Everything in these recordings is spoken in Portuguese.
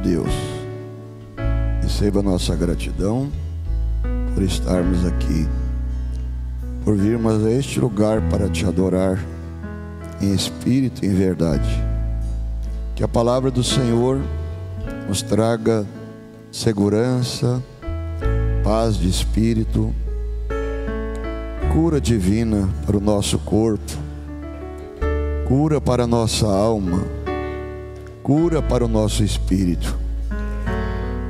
Deus. Receba a nossa gratidão por estarmos aqui, por virmos a este lugar para te adorar em espírito e em verdade. Que a palavra do Senhor nos traga segurança, paz de espírito, cura divina para o nosso corpo, cura para a nossa alma, cura para o nosso espírito.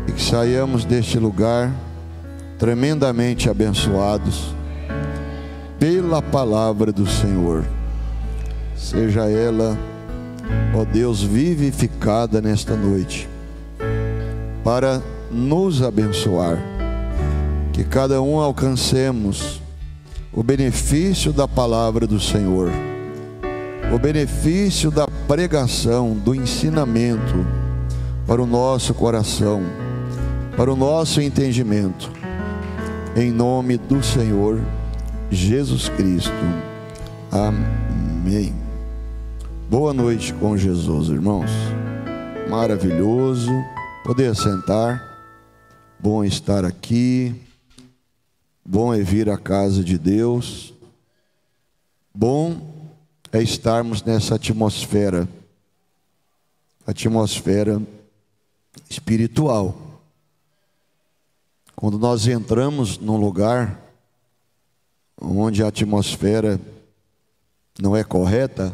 E que saiamos deste lugar tremendamente abençoados pela palavra do Senhor. Seja ela, ó Deus, vivificada nesta noite, para nos abençoar. Que cada um alcancemos o benefício da palavra do Senhor, o benefício da pregação, do ensinamento para o nosso coração, para o nosso entendimento, em nome do Senhor Jesus Cristo. Amém. Boa noite com Jesus, irmãos. Maravilhoso poder sentar. Bom estar aqui. Bom é vir à casa de Deus. Bom é estarmos nessa atmosfera espiritual. Quando nós entramos num lugar onde a atmosfera não é correta,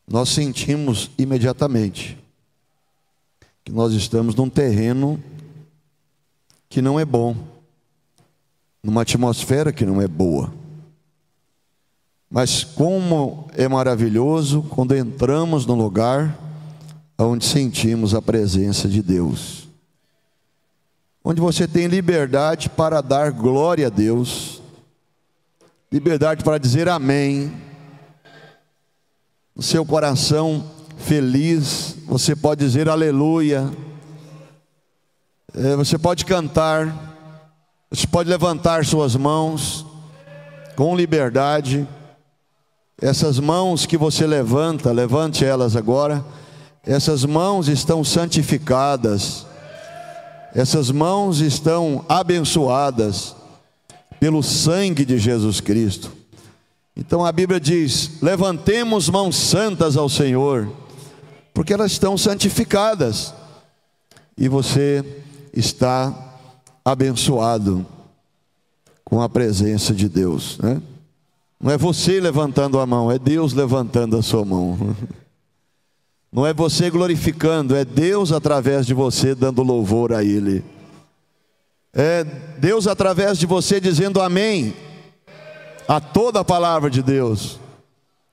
nós sentimos imediatamente que nós estamos num terreno que não é bom, numa atmosfera que não é boa. Mas como é maravilhoso quando entramos num lugar onde sentimos a presença de Deus, onde você tem liberdade para dar glória a Deus, liberdade para dizer amém. No seu coração feliz, você pode dizer aleluia. Você pode cantar, você pode levantar suas mãos com liberdade. Essas mãos que você levanta, levante elas agora. Essas mãos estão santificadas, essas mãos estão abençoadas pelo sangue de Jesus Cristo. Então a Bíblia diz: levantemos mãos santas ao Senhor, porque elas estão santificadas, e você está abençoado com a presença de Deus, né? Não é você levantando a mão, é Deus levantando a sua mão. Não é você glorificando, é Deus através de você dando louvor a Ele. É Deus através de você dizendo amém a toda a palavra de Deus.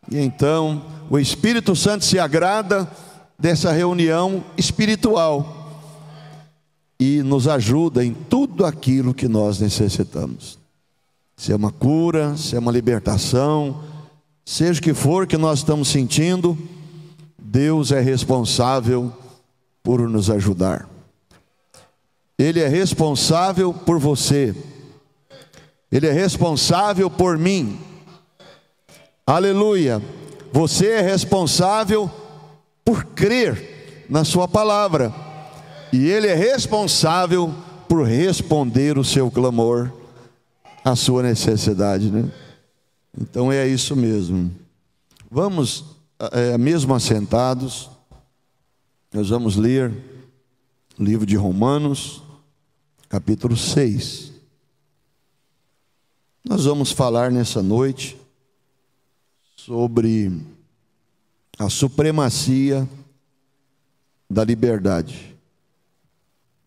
E então o Espírito Santo se agrada dessa reunião espiritual e nos ajuda em tudo aquilo que nós necessitamos. Se é uma cura, se é uma libertação, seja o que for que nós estamos sentindo, Deus é responsável por nos ajudar. Ele é responsável por você. Ele é responsável por mim. Aleluia. Você é responsável por crer na sua palavra. E Ele é responsável por responder o seu clamor, a sua necessidade, né? Então é isso mesmo. Vamos, mesmo assentados, nós vamos ler o livro de Romanos, capítulo 6. Nós vamos falar nessa noite sobre a supremacia da liberdade.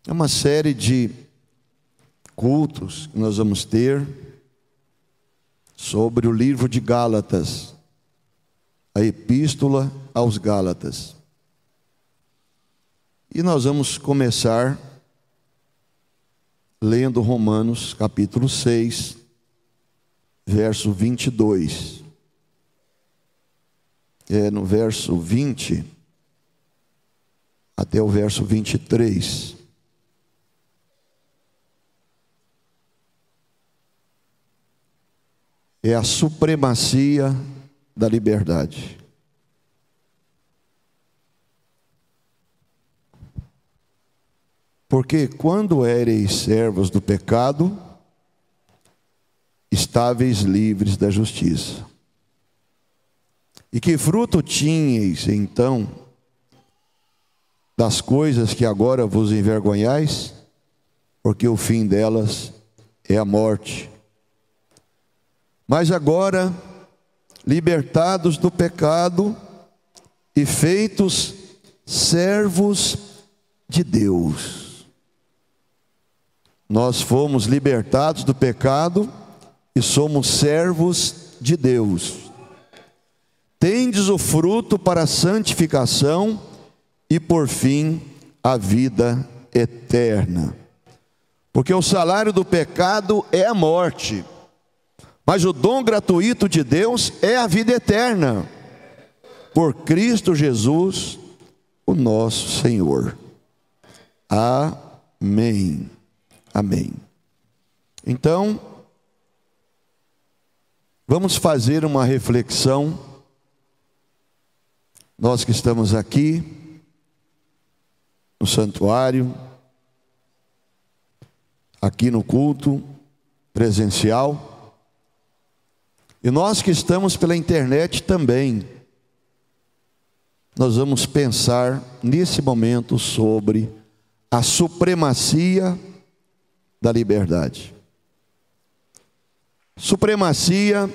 É uma série de cultos que nós vamos ter sobre o livro de Gálatas, a epístola aos Gálatas. E nós vamos começar lendo Romanos capítulo 6, verso 22. No verso 20 até o verso 23. É a supremacia da liberdade. Porque quando éreis servos do pecado, estáveis livres da justiça. E que fruto tinhais, então, das coisas que agora vos envergonhais? Porque o fim delas é a morte. Mas agora, libertados do pecado e feitos servos de Deus. Nós fomos libertados do pecado e somos servos de Deus. Tendes o fruto para a santificação e por fim a vida eterna. Porque o salário do pecado é a morte, mas o dom gratuito de Deus é a vida eterna, por Cristo Jesus, o nosso Senhor. Amém. Amém. Então, vamos fazer uma reflexão. Nós que estamos aqui no santuário, aqui no culto presencial, e nós que estamos pela internet também, nós vamos pensar nesse momento sobre a supremacia da liberdade. Supremacia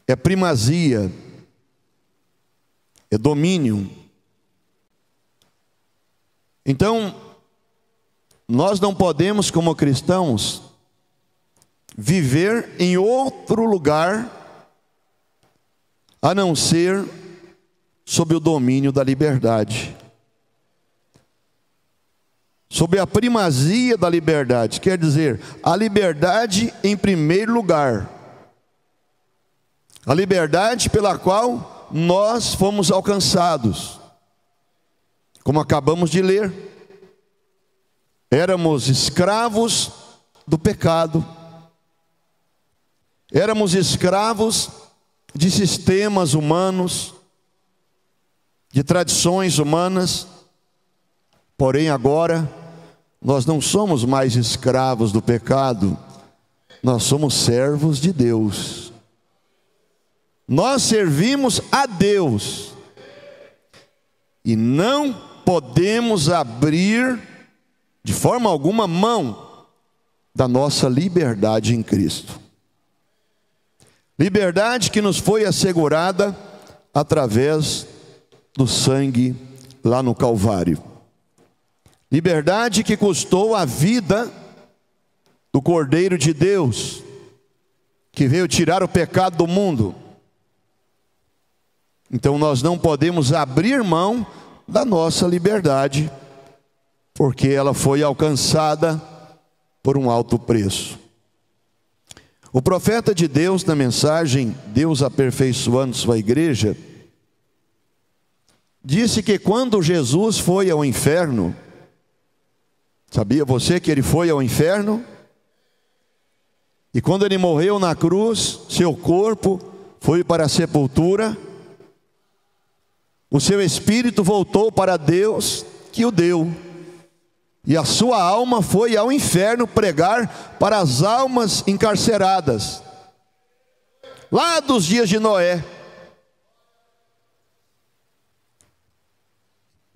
é primazia, é domínio. Então, nós não podemos, como cristãos, viver em outro lugar a não ser sob o domínio da liberdade, sob a primazia da liberdade. Quer dizer, a liberdade em primeiro lugar, a liberdade pela qual nós fomos alcançados, como acabamos de ler. Éramos escravos do pecado, éramos escravos de sistemas humanos, de tradições humanas, porém agora nós não somos mais escravos do pecado, nós somos servos de Deus. Nós servimos a Deus e não podemos abrir de forma alguma mão da nossa liberdade em Cristo. Liberdade que nos foi assegurada através do sangue lá no Calvário. Liberdade que custou a vida do Cordeiro de Deus, que veio tirar o pecado do mundo. Então nós não podemos abrir mão da nossa liberdade, porque ela foi alcançada por um alto preço. O profeta de Deus, na mensagem Deus aperfeiçoando sua igreja, disse que quando Jesus foi ao inferno, sabia você que ele foi ao inferno? E quando ele morreu na cruz, seu corpo foi para a sepultura, o seu espírito voltou para Deus que o deu, e a sua alma foi ao inferno pregar para as almas encarceradas, lá dos dias de Noé.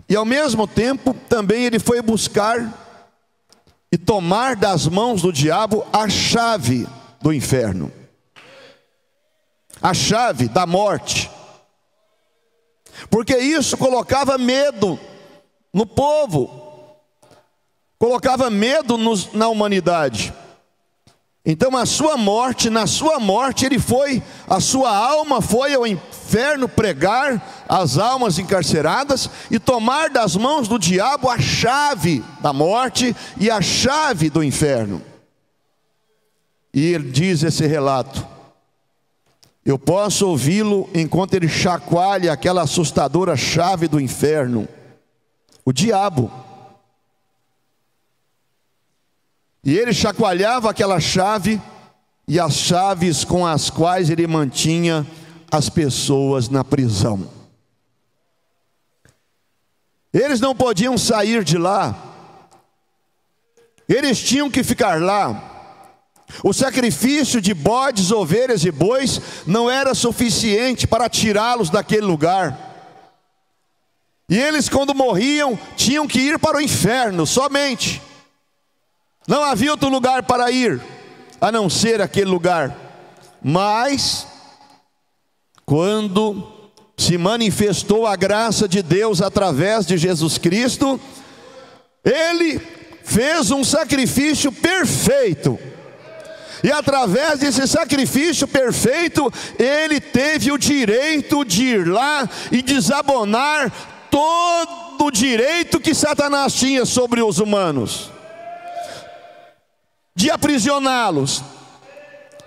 E ao mesmo tempo também ele foi buscar e tomar das mãos do diabo a chave do inferno, a chave da morte, porque isso colocava medo no povo, colocava medo na humanidade. Então a sua morte, na sua morte ele foi, a sua alma foi ao inferno pregar as almas encarceradas e tomar das mãos do diabo a chave da morte e a chave do inferno. E ele diz esse relato: eu posso ouvi-lo enquanto ele chacoalha aquela assustadora chave do inferno, o diabo. E ele chacoalhava aquela chave e as chaves com as quais ele mantinha as pessoas na prisão. Eles não podiam sair de lá Eles tinham que ficar lá. O sacrifício de bodes, ovelhas e bois não era suficiente para tirá-los daquele lugar. E eles, quando morriam, tinham que ir para o inferno somente. Não havia outro lugar para ir, a não ser aquele lugar. Mas, quando se manifestou a graça de Deus através de Jesus Cristo, Ele fez um sacrifício perfeito. E através desse sacrifício perfeito, Ele teve o direito de ir lá e desabonar todo o direito que Satanás tinha sobre os humanos, de aprisioná-los.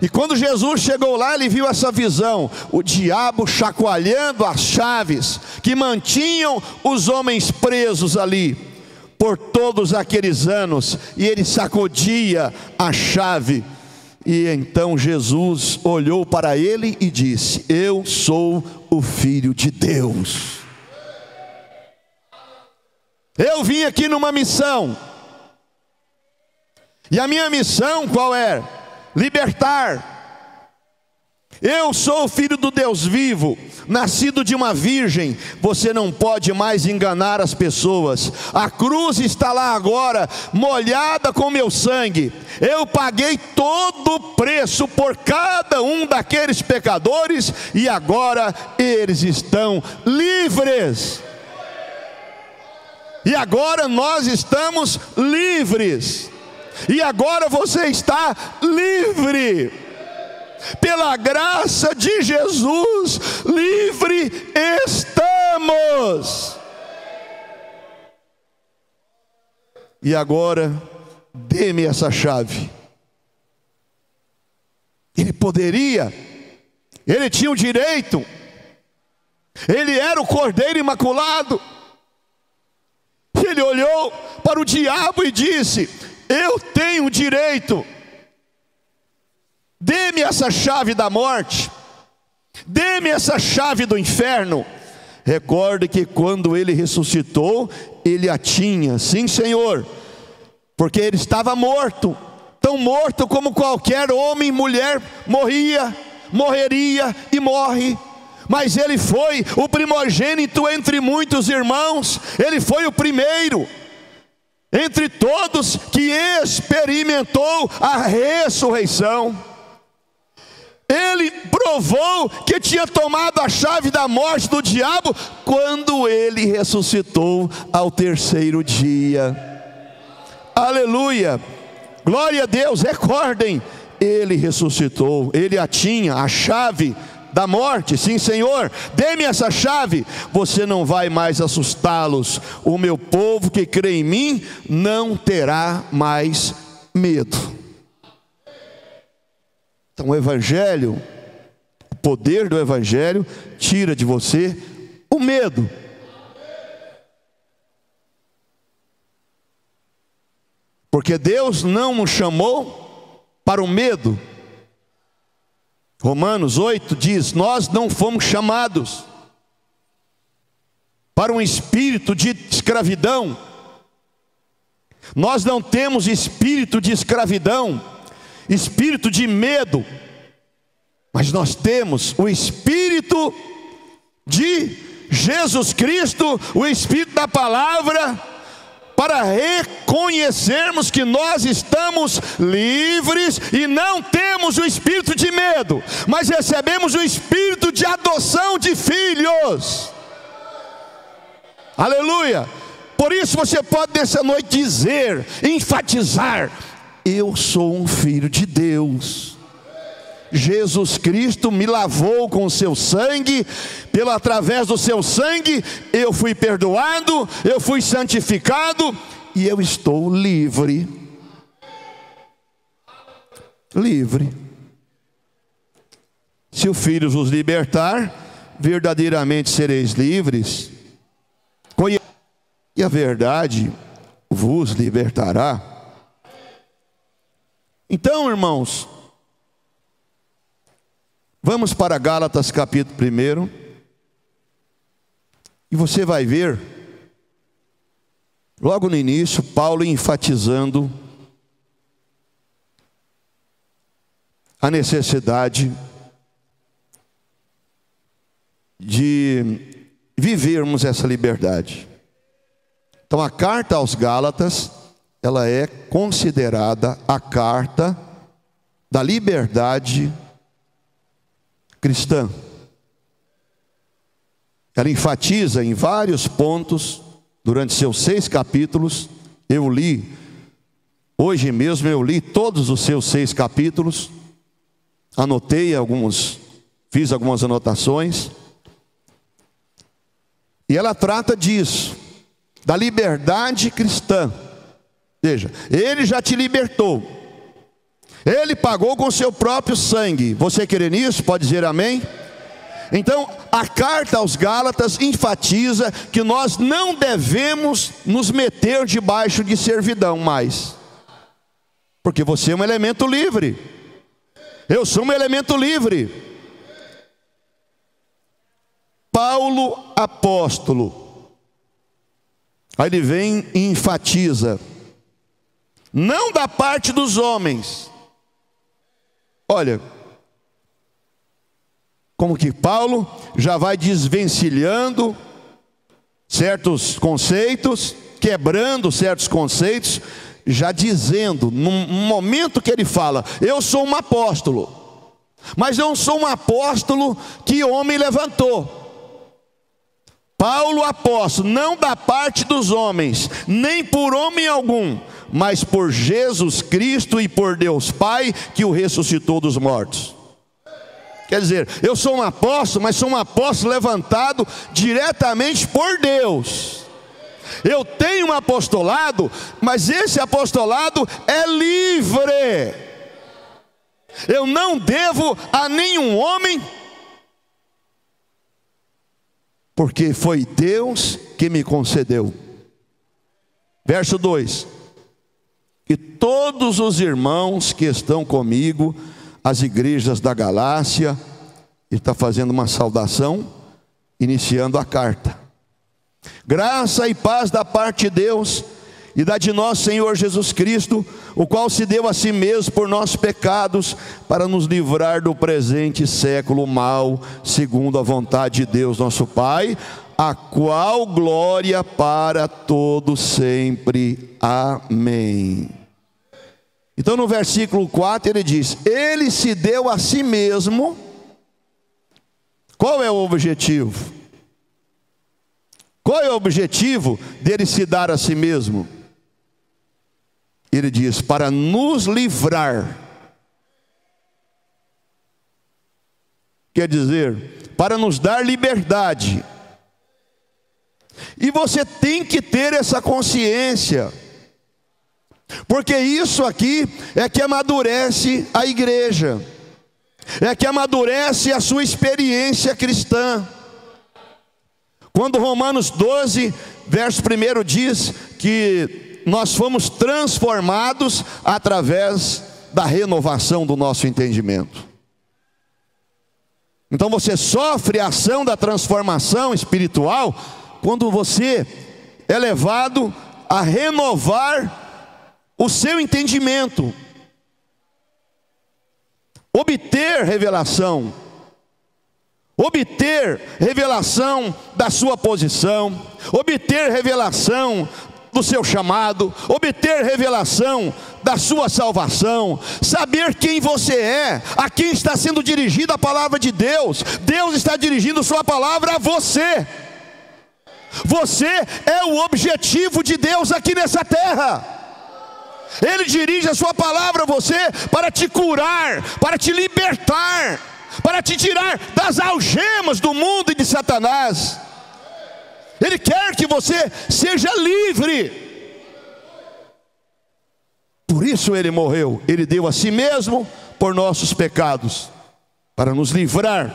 E quando Jesus chegou lá, ele viu essa visão, o diabo chacoalhando as chaves que mantinham os homens presos ali por todos aqueles anos, e ele sacudia a chave. E então Jesus olhou para ele e disse: eu sou o Filho de Deus. Eu vim aqui numa missão. E a minha missão qual é? Libertar. Eu sou o Filho do Deus vivo, nascido de uma virgem. Você não pode mais enganar as pessoas. A cruz está lá agora, molhada com meu sangue. Eu paguei todo o preço por cada um daqueles pecadores, e agora eles estão livres. E agora nós estamos livres. E agora você está livre. Pela graça de Jesus, livre estamos. E agora, dê-me essa chave. Ele poderia, ele tinha o direito, ele era o Cordeiro Imaculado. Ele olhou para o diabo e disse: eu tenho o direito. Dê-me essa chave da morte, dê-me essa chave do inferno. Recorde que quando ele ressuscitou, ele a tinha, sim Senhor, porque ele estava morto, tão morto como qualquer homem, mulher morreria e morre. Mas ele foi o primogênito entre muitos irmãos, ele foi o primeiro entre todos que experimentou a ressurreição. Ele provou que tinha tomado a chave da morte do diabo quando ele ressuscitou ao terceiro dia. Aleluia, glória a Deus. Recordem, ele ressuscitou, ele a tinha, a chave da morte. Sim Senhor, dê-me essa chave. Você não vai mais assustá-los. O meu povo que crê em mim não terá mais medo. Então o Evangelho, o poder do Evangelho tira de você o medo. Porque Deus não nos chamou para o medo. Romanos 8 diz: nós não fomos chamados para um espírito de escravidão. Nós não temos espírito de escravidão, espírito de medo, mas nós temos o Espírito de Jesus Cristo, o Espírito da palavra, para reconhecermos que nós estamos livres e não temos o espírito de medo, mas recebemos o espírito de adoção de filhos. Aleluia. Por isso você pode nessa noite dizer, enfatizar: eu sou um filho de Deus. Jesus Cristo me lavou com o seu sangue, através do seu sangue eu fui perdoado, eu fui santificado e eu estou livre. Livre. Se o Filho vos libertar, verdadeiramente sereis livres, e a verdade vos libertará. Então, irmãos, vamos para Gálatas capítulo 1, e você vai ver, logo no início, Paulo enfatizando a necessidade de vivermos essa liberdade. Então a carta aos Gálatas, ela é considerada a carta da liberdade cristã. Ela enfatiza em vários pontos, durante seus 6 capítulos. Hoje mesmo eu li todos os seus 6 capítulos, anotei alguns, fiz algumas anotações, e ela trata disso, da liberdade cristã. Veja, ele já te libertou, ele pagou com seu próprio sangue. Você crê nisso? Pode dizer amém? Então, a carta aos Gálatas enfatiza que nós não devemos nos meter debaixo de servidão mais, porque você é um elemento livre, eu sou um elemento livre. Paulo, apóstolo, aí ele vem e enfatiza, não da parte dos homens. Olha, como que Paulo já vai desvencilhando certos conceitos, quebrando certos conceitos, já dizendo, num momento que ele fala, eu sou um apóstolo, mas eu sou um apóstolo que homem levantou. Paulo, apóstolo, não da parte dos homens, nem por homem algum, mas por Jesus Cristo e por Deus Pai, que o ressuscitou dos mortos. Quer dizer, eu sou um apóstolo, mas sou um apóstolo levantado diretamente por Deus. Eu tenho um apostolado, mas esse apostolado é livre. Eu não devo a nenhum homem, porque foi Deus que me concedeu. Verso 2: e todos os irmãos que estão comigo, as igrejas da Galácia, ele está fazendo uma saudação, iniciando a carta. Graça e paz da parte de Deus e da de nosso Senhor Jesus Cristo, o qual se deu a si mesmo por nossos pecados, para nos livrar do presente século mal, segundo a vontade de Deus nosso Pai, a qual glória para todos sempre. Amém. Então no versículo 4 ele diz, ele se deu a si mesmo. Qual é o objetivo? Qual é o objetivo dele se dar a si mesmo? Ele diz, para nos livrar. Quer dizer, para nos dar liberdade. E você tem que ter essa consciência, porque isso aqui é que amadurece a igreja, é que amadurece a sua experiência cristã. Quando Romanos 12, verso 1 diz que nós fomos transformados através da renovação do nosso entendimento. Então você sofre a ação da transformação espiritual quando você é levado a renovar o seu entendimento, obter revelação da sua posição, obter revelação do seu chamado, obter revelação da sua salvação, saber quem você é, a quem está sendo dirigida a palavra de Deus. Deus está dirigindo sua palavra a você. Você é o objetivo de Deus aqui nessa terra. Ele dirige a sua palavra a você para te curar, para te libertar, para te tirar das algemas do mundo e de Satanás. Ele quer que você seja livre. Por isso ele morreu. Ele deu a si mesmo por nossos pecados, para nos livrar,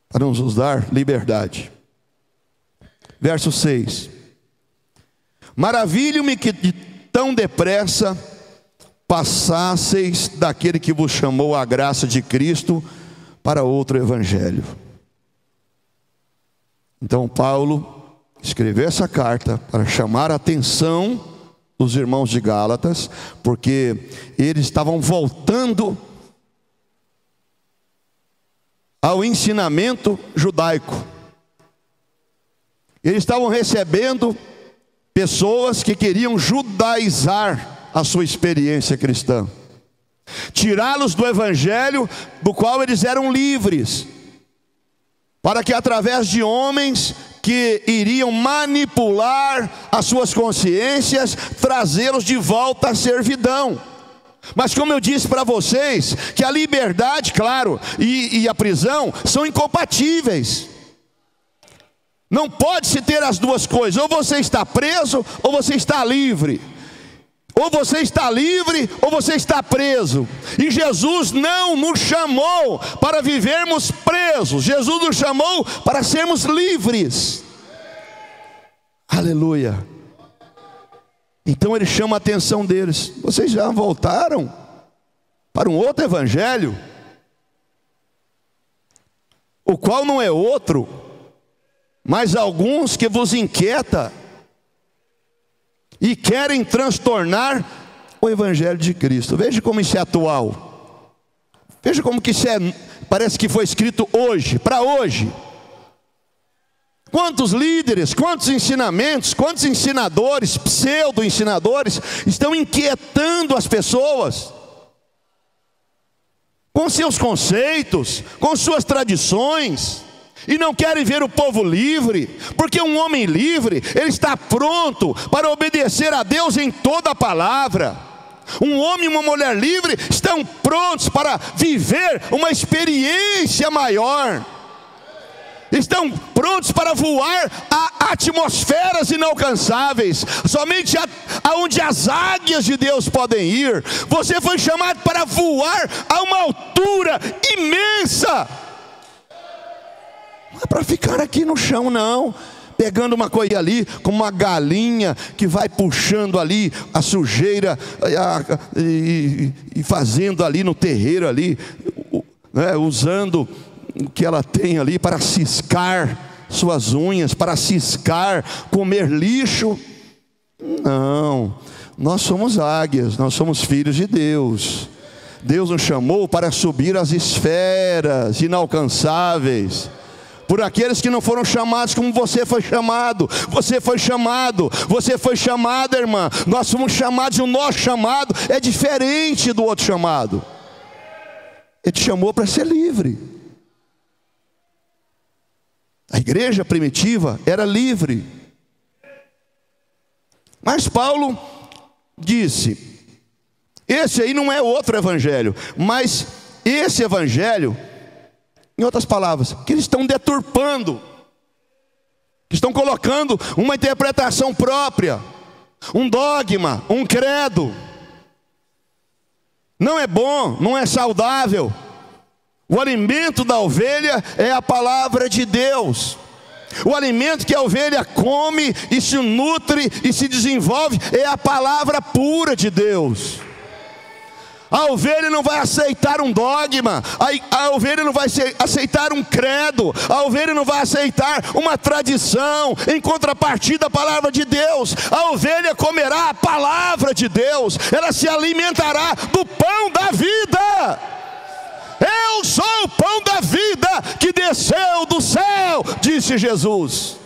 para nos dar liberdade. Verso 6: maravilho-me que de tão depressa passasseis daquele que vos chamou à graça de Cristo para outro evangelho. Então Paulo escreveu essa carta para chamar a atenção dos irmãos de Gálatas, porque eles estavam voltando ao ensinamento judaico. Eles estavam recebendo pessoas que queriam judaizar a sua experiência cristã, tirá-los do evangelho do qual eles eram livres, para que através de homens que iriam manipular as suas consciências, trazê-los de volta à servidão. Mas como eu disse para vocês, que a liberdade, claro, e a prisão são incompatíveis. Não pode-se ter as duas coisas: ou você está preso, ou você está livre. Ou você está livre, ou você está preso. E Jesus não nos chamou para vivermos presos. Jesus nos chamou para sermos livres. Aleluia. Então ele chama a atenção deles: vocês já voltaram para um outro evangelho, o qual não é outro, mas alguns que vos inquieta e querem transtornar o evangelho de Cristo. Veja como isso é atual. Veja como que isso parece que foi escrito hoje, para hoje. Quantos líderes, quantos ensinamentos, quantos ensinadores, pseudo-ensinadores estão inquietando as pessoas com seus conceitos, com suas tradições, e não querem ver o povo livre, porque um homem livre, ele está pronto para obedecer a Deus em toda a palavra. Um homem e uma mulher livre estão prontos para viver uma experiência maior, estão prontos para voar a atmosferas inalcançáveis, somente aonde as águias de Deus podem ir. Você foi chamado para voar a uma altura imensa. Não é para ficar aqui no chão, não, pegando uma coisa ali, como uma galinha que vai puxando ali a sujeira e fazendo ali no terreiro ali, né, usando o que ela tem ali para ciscar suas unhas, para ciscar, comer lixo. Não, nós somos águias, nós somos filhos de Deus. Deus nos chamou para subir as esferas inalcançáveis, por aqueles que não foram chamados como você foi chamado. Você foi chamado, você foi chamada, irmã. Nós somos chamados, e o nosso chamado é diferente do outro chamado. Ele te chamou para ser livre. A igreja primitiva era livre. Mas Paulo disse: esse aí não é outro evangelho, mas esse evangelho, em outras palavras, que eles estão deturpando, que estão colocando uma interpretação própria, um dogma, um credo. Não é bom, não é saudável. O alimento da ovelha é a palavra de Deus. O alimento que a ovelha come e se nutre e se desenvolve é a palavra pura de Deus. A ovelha não vai aceitar um dogma, a ovelha não vai aceitar um credo, a ovelha não vai aceitar uma tradição em contrapartida da palavra de Deus. A ovelha comerá a palavra de Deus, ela se alimentará do pão da vida. Eu sou o pão da vida que desceu do céu, disse Jesus.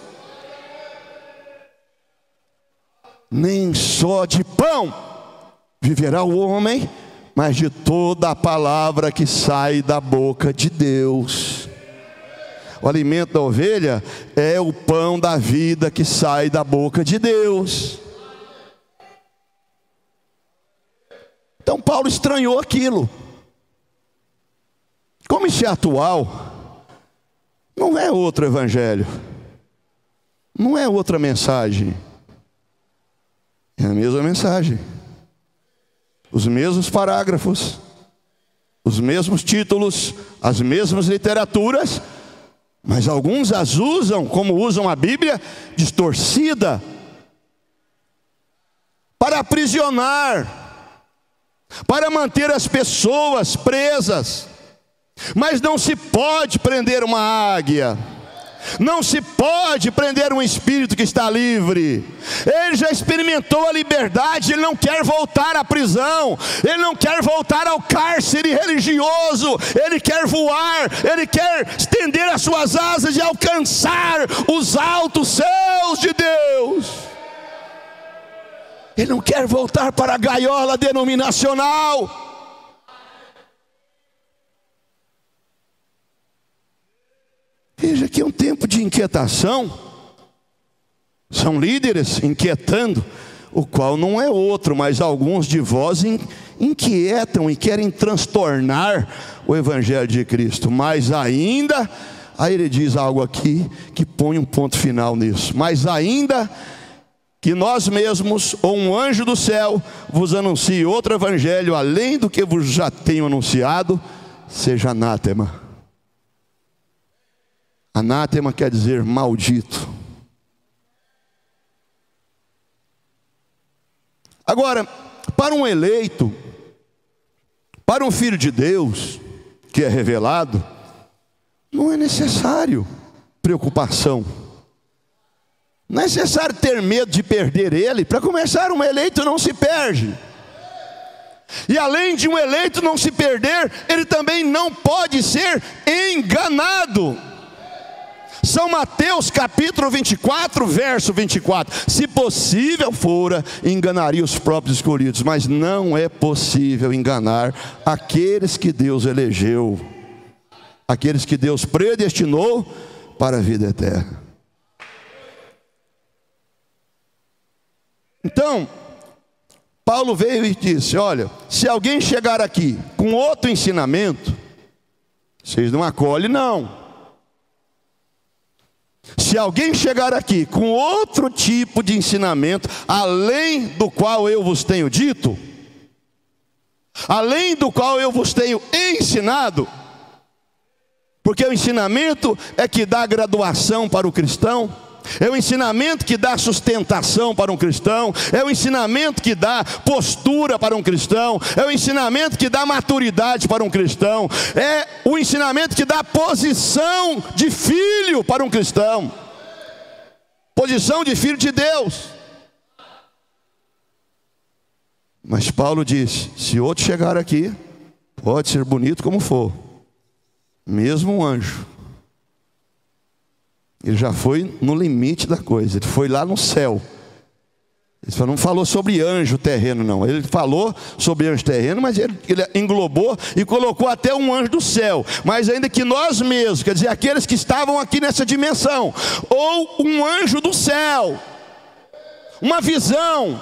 Nem só de pão viverá o homem, mas de toda a palavra que sai da boca de Deus. O alimento da ovelha é o pão da vida que sai da boca de Deus. Então Paulo estranhou aquilo. Como isso é atual, não é outro evangelho, não é outra mensagem, é a mesma mensagem, os mesmos parágrafos, os mesmos títulos, as mesmas literaturas, mas alguns as usam, como usam a Bíblia, distorcida, para aprisionar, para manter as pessoas presas. Mas não se pode prender uma águia, Não se pode prender um espírito que está livre. Ele já experimentou a liberdade, ele não quer voltar à prisão, ele não quer voltar ao cárcere religioso, ele quer voar, ele quer estender as suas asas e alcançar os altos céus de Deus. Ele não quer voltar para a gaiola denominacional. Veja que é um tempo de inquietação. São líderes inquietando, o qual não é outro, mas alguns de vós inquietam e querem transtornar o Evangelho de Cristo. Mas ainda, aí ele diz algo aqui que põe um ponto final nisso. Mas ainda que nós mesmos, ou um anjo do céu, vos anuncie outro evangelho, além do que vos já tenho anunciado, seja anátema. Anátema quer dizer maldito. Agora, para um eleito, para um filho de Deus, que é revelado, não é necessário preocupação. Não é necessário ter medo de perder ele. Para começar, um eleito não se perde. E além de um eleito não se perder, ele também não pode ser enganado. São Mateus capítulo 24, verso 24. Se possível fora, enganaria os próprios escolhidos. Mas não é possível enganar aqueles que Deus elegeu, aqueles que Deus predestinou para a vida eterna. Então, Paulo veio e disse: olha, se alguém chegar aqui com outro ensinamento, vocês não acolhem não. Se alguém chegar aqui com outro tipo de ensinamento, além do qual eu vos tenho dito, além do qual eu vos tenho ensinado, porque o ensinamento é que dá graduação para o cristão, é o ensinamento que dá sustentação para um cristão, é o ensinamento que dá postura para um cristão, é o ensinamento que dá maturidade para um cristão, é o ensinamento que dá posição de filho para um cristão, posição de filho de Deus. Mas Paulo disse: se outro chegar aqui, pode ser bonito como for, mesmo um anjo, ele já foi no limite da coisa, ele foi lá no céu. Ele não falou sobre anjo terreno não, ele falou sobre anjo terreno, mas ele englobou e colocou até um anjo do céu. Mas ainda que nós mesmos, quer dizer, aqueles que estavam aqui nessa dimensão, ou um anjo do céu, uma visão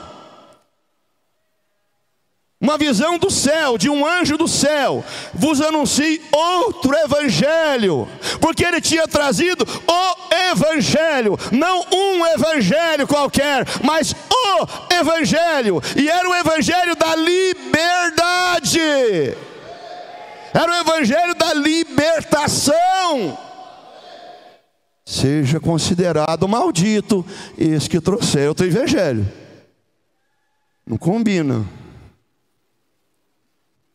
do céu, de um anjo do céu, vos anuncie outro evangelho, porque ele tinha trazido o evangelho, não um evangelho qualquer, mas o evangelho, e era o evangelho da liberdade, era o evangelho da libertação. Seja considerado maldito esse que trouxer outro evangelho. Não combina.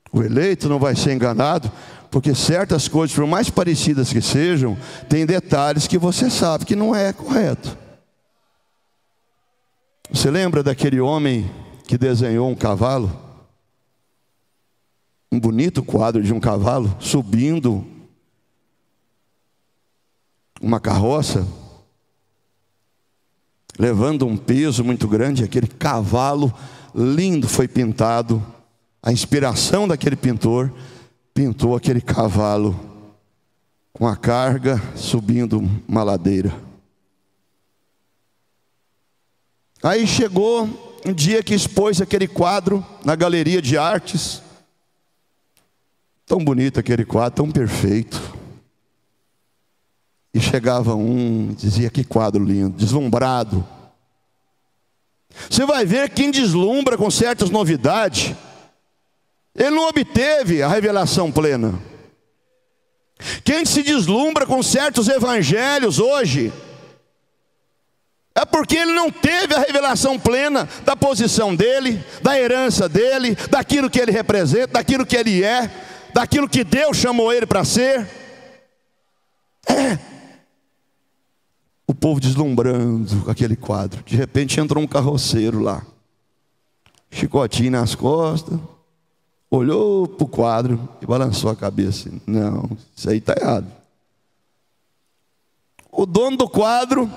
O eleito não vai ser enganado, porque certas coisas, por mais parecidas que sejam, tem detalhes que você sabe que não é correto. Você lembra daquele homem que desenhou um cavalo? Um bonito quadro de um cavalo subindo uma carroça, levando um peso muito grande. Aquele cavalo lindo foi pintado. A inspiração daquele pintor pintou aquele cavalo com a carga subindo uma ladeira. Aí chegou um dia que expôs aquele quadro na galeria de artes. Tão bonito aquele quadro, tão perfeito. E chegava um e dizia: que quadro lindo, deslumbrado. Você vai ver quem deslumbra com certas novidades, ele não obteve a revelação plena. Quem se deslumbra com certos evangelhos hoje, é porque ele não teve a revelação plena da posição dele, da herança dele, daquilo que ele representa, daquilo que ele é, daquilo que Deus chamou ele para ser. povo deslumbrando com aquele quadro. De repente entrou um carroceiro lá, chicotinho nas costas, olhou para o quadro e balançou a cabeça. Não, isso aí está errado. O dono do quadro,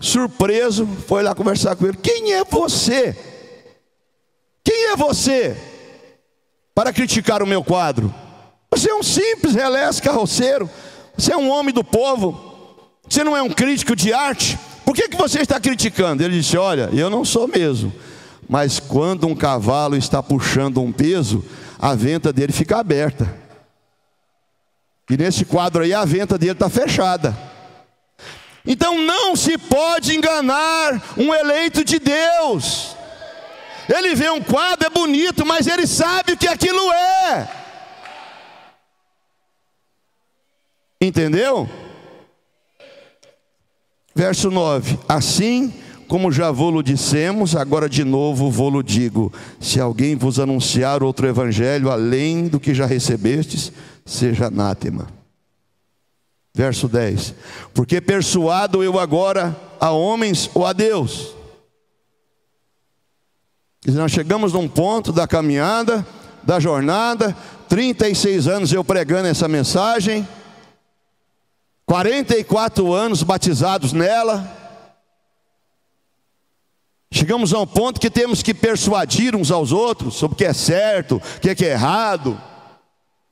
surpreso, foi lá conversar com ele. Quem é você? Quem é você para criticar o meu quadro? Você é um simples relés carroceiro. Você é um homem do povo. Você não é um crítico de arte. Por que você está criticando? Ele disse, olha, eu não sou mesmo. Mas quando um cavalo está puxando um peso, a venta dele fica aberta. E nesse quadro aí a venta dele está fechada. Então não se pode enganar um eleito de Deus. Ele vê um quadro, é bonito, mas ele sabe o que aquilo é. Entendeu? Verso 9. Assim como já vô-lo dissemos, agora de novo vô-lo digo: se alguém vos anunciar outro evangelho além do que já recebestes, seja anátema. Verso 10. Porque persuado eu agora a homens ou a Deus? E nós chegamos num ponto da caminhada, da jornada, 36 anos eu pregando essa mensagem, 44 anos batizados nela. Chegamos a um ponto que temos que persuadir uns aos outros sobre o que é certo, o que é errado,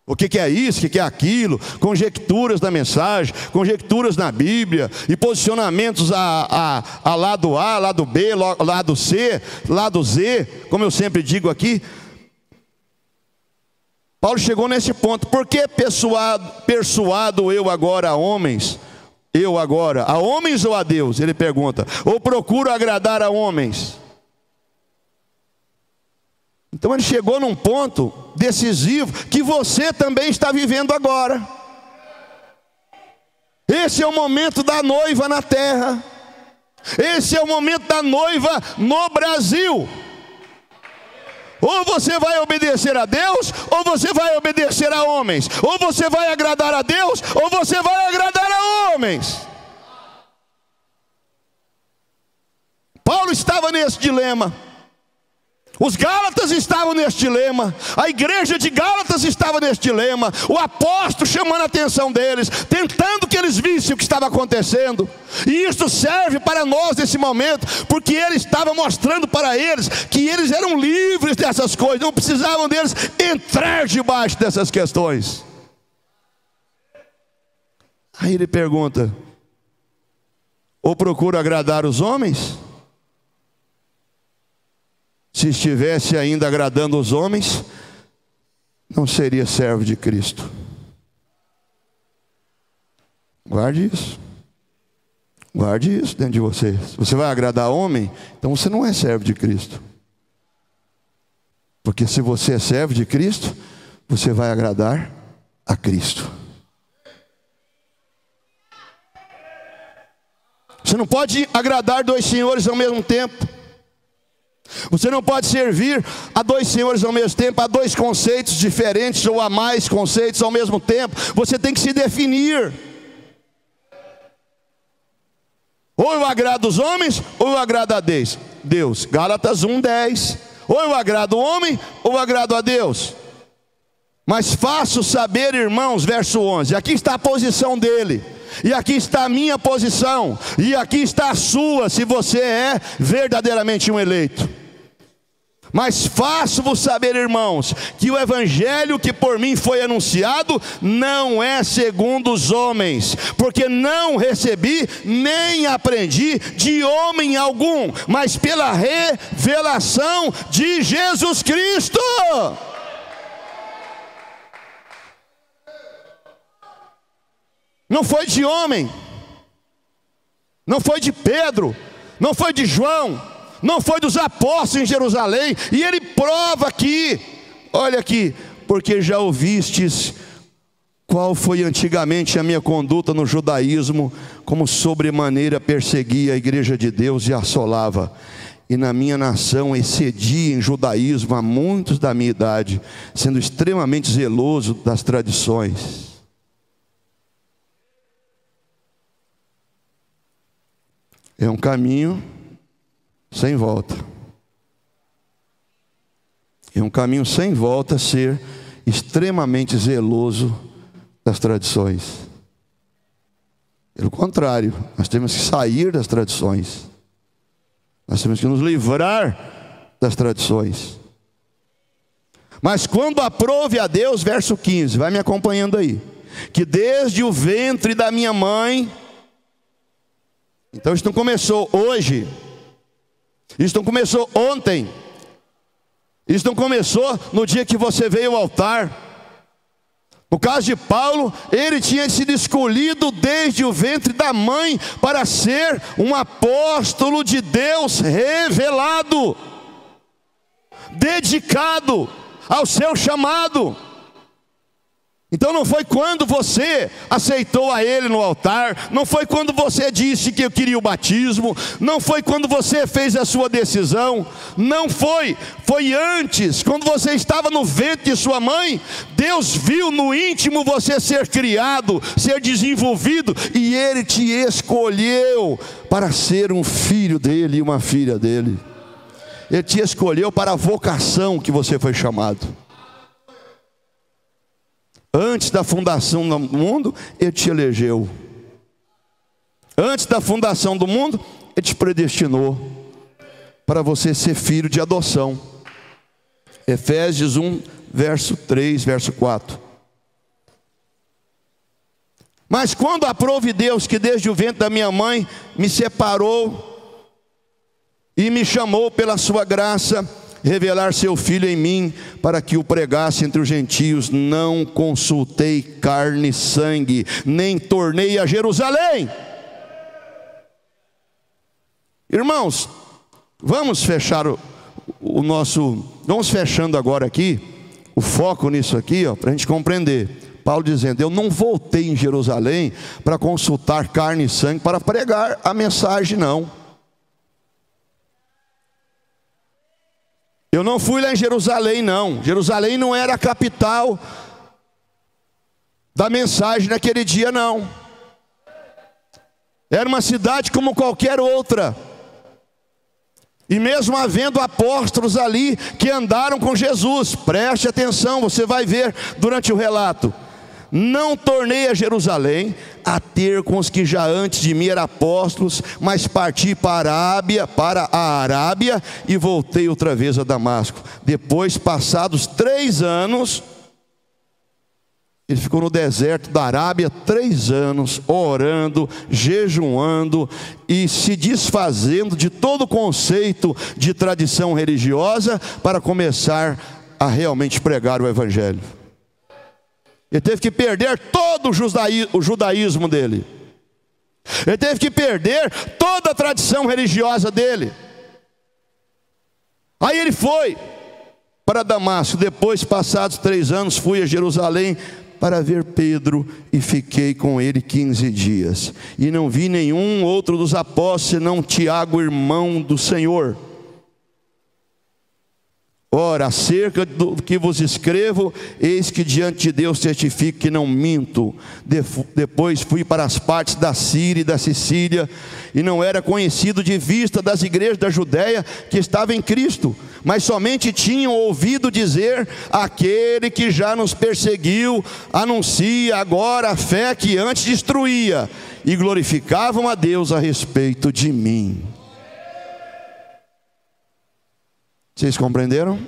o que é isso, o que é aquilo, conjecturas da mensagem, conjecturas na Bíblia, e posicionamentos a lado A, lado B, lado C, lado Z, como eu sempre digo aqui. Paulo chegou nesse ponto. Por que persuado eu agora a homens? Eu agora, a homens ou a Deus? Ele pergunta. Ou procuro agradar a homens? Então ele chegou num ponto decisivo que você também está vivendo agora. Esse é o momento da noiva na terra. Esse é o momento da noiva no Brasil. Ou você vai obedecer a Deus, ou você vai obedecer a homens. Ou você vai agradar a Deus, ou você vai agradar a homens. Paulo estava nesse dilema. Os Gálatas estavam nesse dilema. A igreja de Gálatas estava nesse dilema. O apóstolo chamando a atenção deles, tentando que eles vissem o que estava acontecendo. E isso serve para nós nesse momento, porque ele estava mostrando para eles que eles eram livres dessas coisas, não precisavam deles entrar debaixo dessas questões. Aí ele pergunta: ou procuro agradar os homens? Se estivesse ainda agradando os homens, não seria servo de Cristo. Guarde isso. Guarde isso dentro de você. Se você vai agradar homem, então você não é servo de Cristo. Porque se você é servo de Cristo, você vai agradar a Cristo. Você não pode agradar dois senhores ao mesmo tempo. Você não pode servir a dois senhores ao mesmo tempo, a dois conceitos diferentes ou a mais conceitos ao mesmo tempo. Você tem que se definir. Ou eu agrado os homens, ou eu agrado a Deus. Gálatas 1:10. Ou eu agrado o homem, ou eu agrado a Deus. Mas faço saber, irmãos, verso 11. Aqui está a posição dele. E aqui está a minha posição. E aqui está a sua, se você é verdadeiramente um eleito. Mas faço-vos saber, irmãos, que o evangelho que por mim foi anunciado não é segundo os homens, porque não recebi nem aprendi de homem algum, mas pela revelação de Jesus Cristo. Não foi de homem, não foi de Pedro, não foi de João, não foi dos apóstolos em Jerusalém. E ele prova aqui, olha aqui: porque já ouvistes qual foi antigamente a minha conduta no judaísmo, como sobremaneira perseguia a igreja de Deus e assolava. E na minha nação excedi em judaísmo a muitos da minha idade, sendo extremamente zeloso das tradições. É um caminho sem volta. É um caminho sem volta ser extremamente zeloso das tradições. Pelo contrário, nós temos que sair das tradições. Nós temos que nos livrar das tradições. Mas quando aprove a Deus, verso 15, vai me acompanhando aí, que desde o ventre da minha mãe, então isso não começou hoje, isso não começou ontem, isso não começou no dia que você veio ao altar. No caso de Paulo, ele tinha sido escolhido desde o ventre da mãe para ser um apóstolo de Deus revelado, dedicado ao seu chamado. Então não foi quando você aceitou a Ele no altar, não foi quando você disse que eu queria o batismo, não foi quando você fez a sua decisão, não foi, foi antes, quando você estava no ventre de sua mãe. Deus viu no íntimo você ser criado, ser desenvolvido, e Ele te escolheu para ser um filho dEle e uma filha dEle. Ele te escolheu para a vocação que você foi chamado. Antes da fundação do mundo, Ele te elegeu. Antes da fundação do mundo, Ele te predestinou para você ser filho de adoção. Efésios 1, verso 3, verso 4. Mas quando aprove Deus que desde o ventre da minha mãe me separou e me chamou pela sua graça, revelar seu filho em mim, para que o pregasse entre os gentios, não consultei carne e sangue, nem tornei a Jerusalém. Irmãos, vamos fechar vamos fechando agora aqui, o foco nisso aqui, para a gente compreender. Paulo dizendo, eu não voltei em Jerusalém para consultar carne e sangue, para pregar a mensagem, não. Eu não fui lá em Jerusalém, não. Jerusalém não era a capital da mensagem naquele dia, não. Era uma cidade como qualquer outra. E mesmo havendo apóstolos ali que andaram com Jesus, preste atenção, você vai ver durante o relato. Não tornei a Jerusalém a ter com os que já antes de mim eram apóstolos, mas parti para a Arábia e voltei outra vez a Damasco. Depois, passados 3 anos, ele ficou no deserto da Arábia 3 anos, orando, jejuando e se desfazendo de todo o conceito de tradição religiosa para começar a realmente pregar o Evangelho. Ele teve que perder todo o judaísmo dele. Ele teve que perder toda a tradição religiosa dele. Aí ele foi para Damasco. Depois, passados 3 anos, fui a Jerusalém para ver Pedro e fiquei com ele 15 dias. E não vi nenhum outro dos apóstolos, senão Tiago, irmão do Senhor. Ora, acerca do que vos escrevo, eis que diante de Deus testifico que não minto. Depois fui para as partes da Síria e da Sicília, e não era conhecido de vista das igrejas da Judéia que estava em Cristo, mas somente tinham ouvido dizer, aquele que já nos perseguiu, anuncia agora a fé que antes destruía, e glorificavam a Deus a respeito de mim. Vocês compreenderam?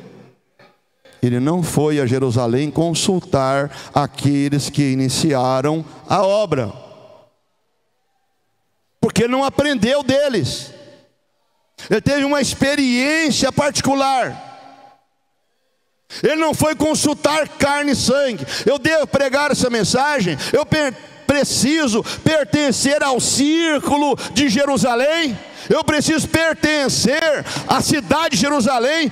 Ele não foi a Jerusalém consultar aqueles que iniciaram a obra, porque não aprendeu deles. Ele teve uma experiência particular. Ele não foi consultar carne e sangue. Eu devo pregar essa mensagem? Eu preciso pertencer ao círculo de Jerusalém? Eu preciso pertencer à cidade de Jerusalém,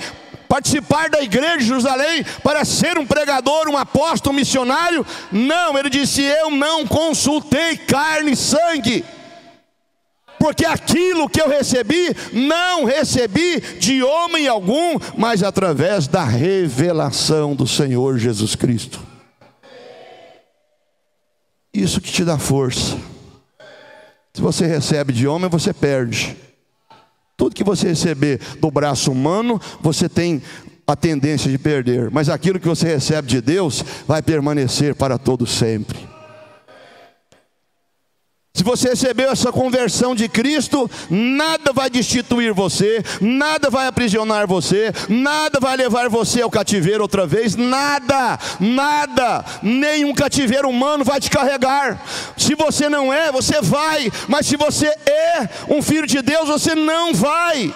participar da igreja de Jerusalém para ser um pregador, um apóstolo, um missionário? Não, ele disse, eu não consultei carne e sangue, porque aquilo que eu recebi, não recebi de homem algum, mas através da revelação do Senhor Jesus Cristo. Isso que te dá força, Se você recebe de homem, você perde. Tudo que você receber do braço humano, você tem a tendência de perder. Mas aquilo que você recebe de Deus, vai permanecer para todo sempre. Se você recebeu essa conversão de Cristo, nada vai destituir você, nada vai aprisionar você, nada vai levar você ao cativeiro outra vez, nada, nenhum cativeiro humano vai te carregar. Se você não é, você vai, mas se você é um filho de Deus, você não vai.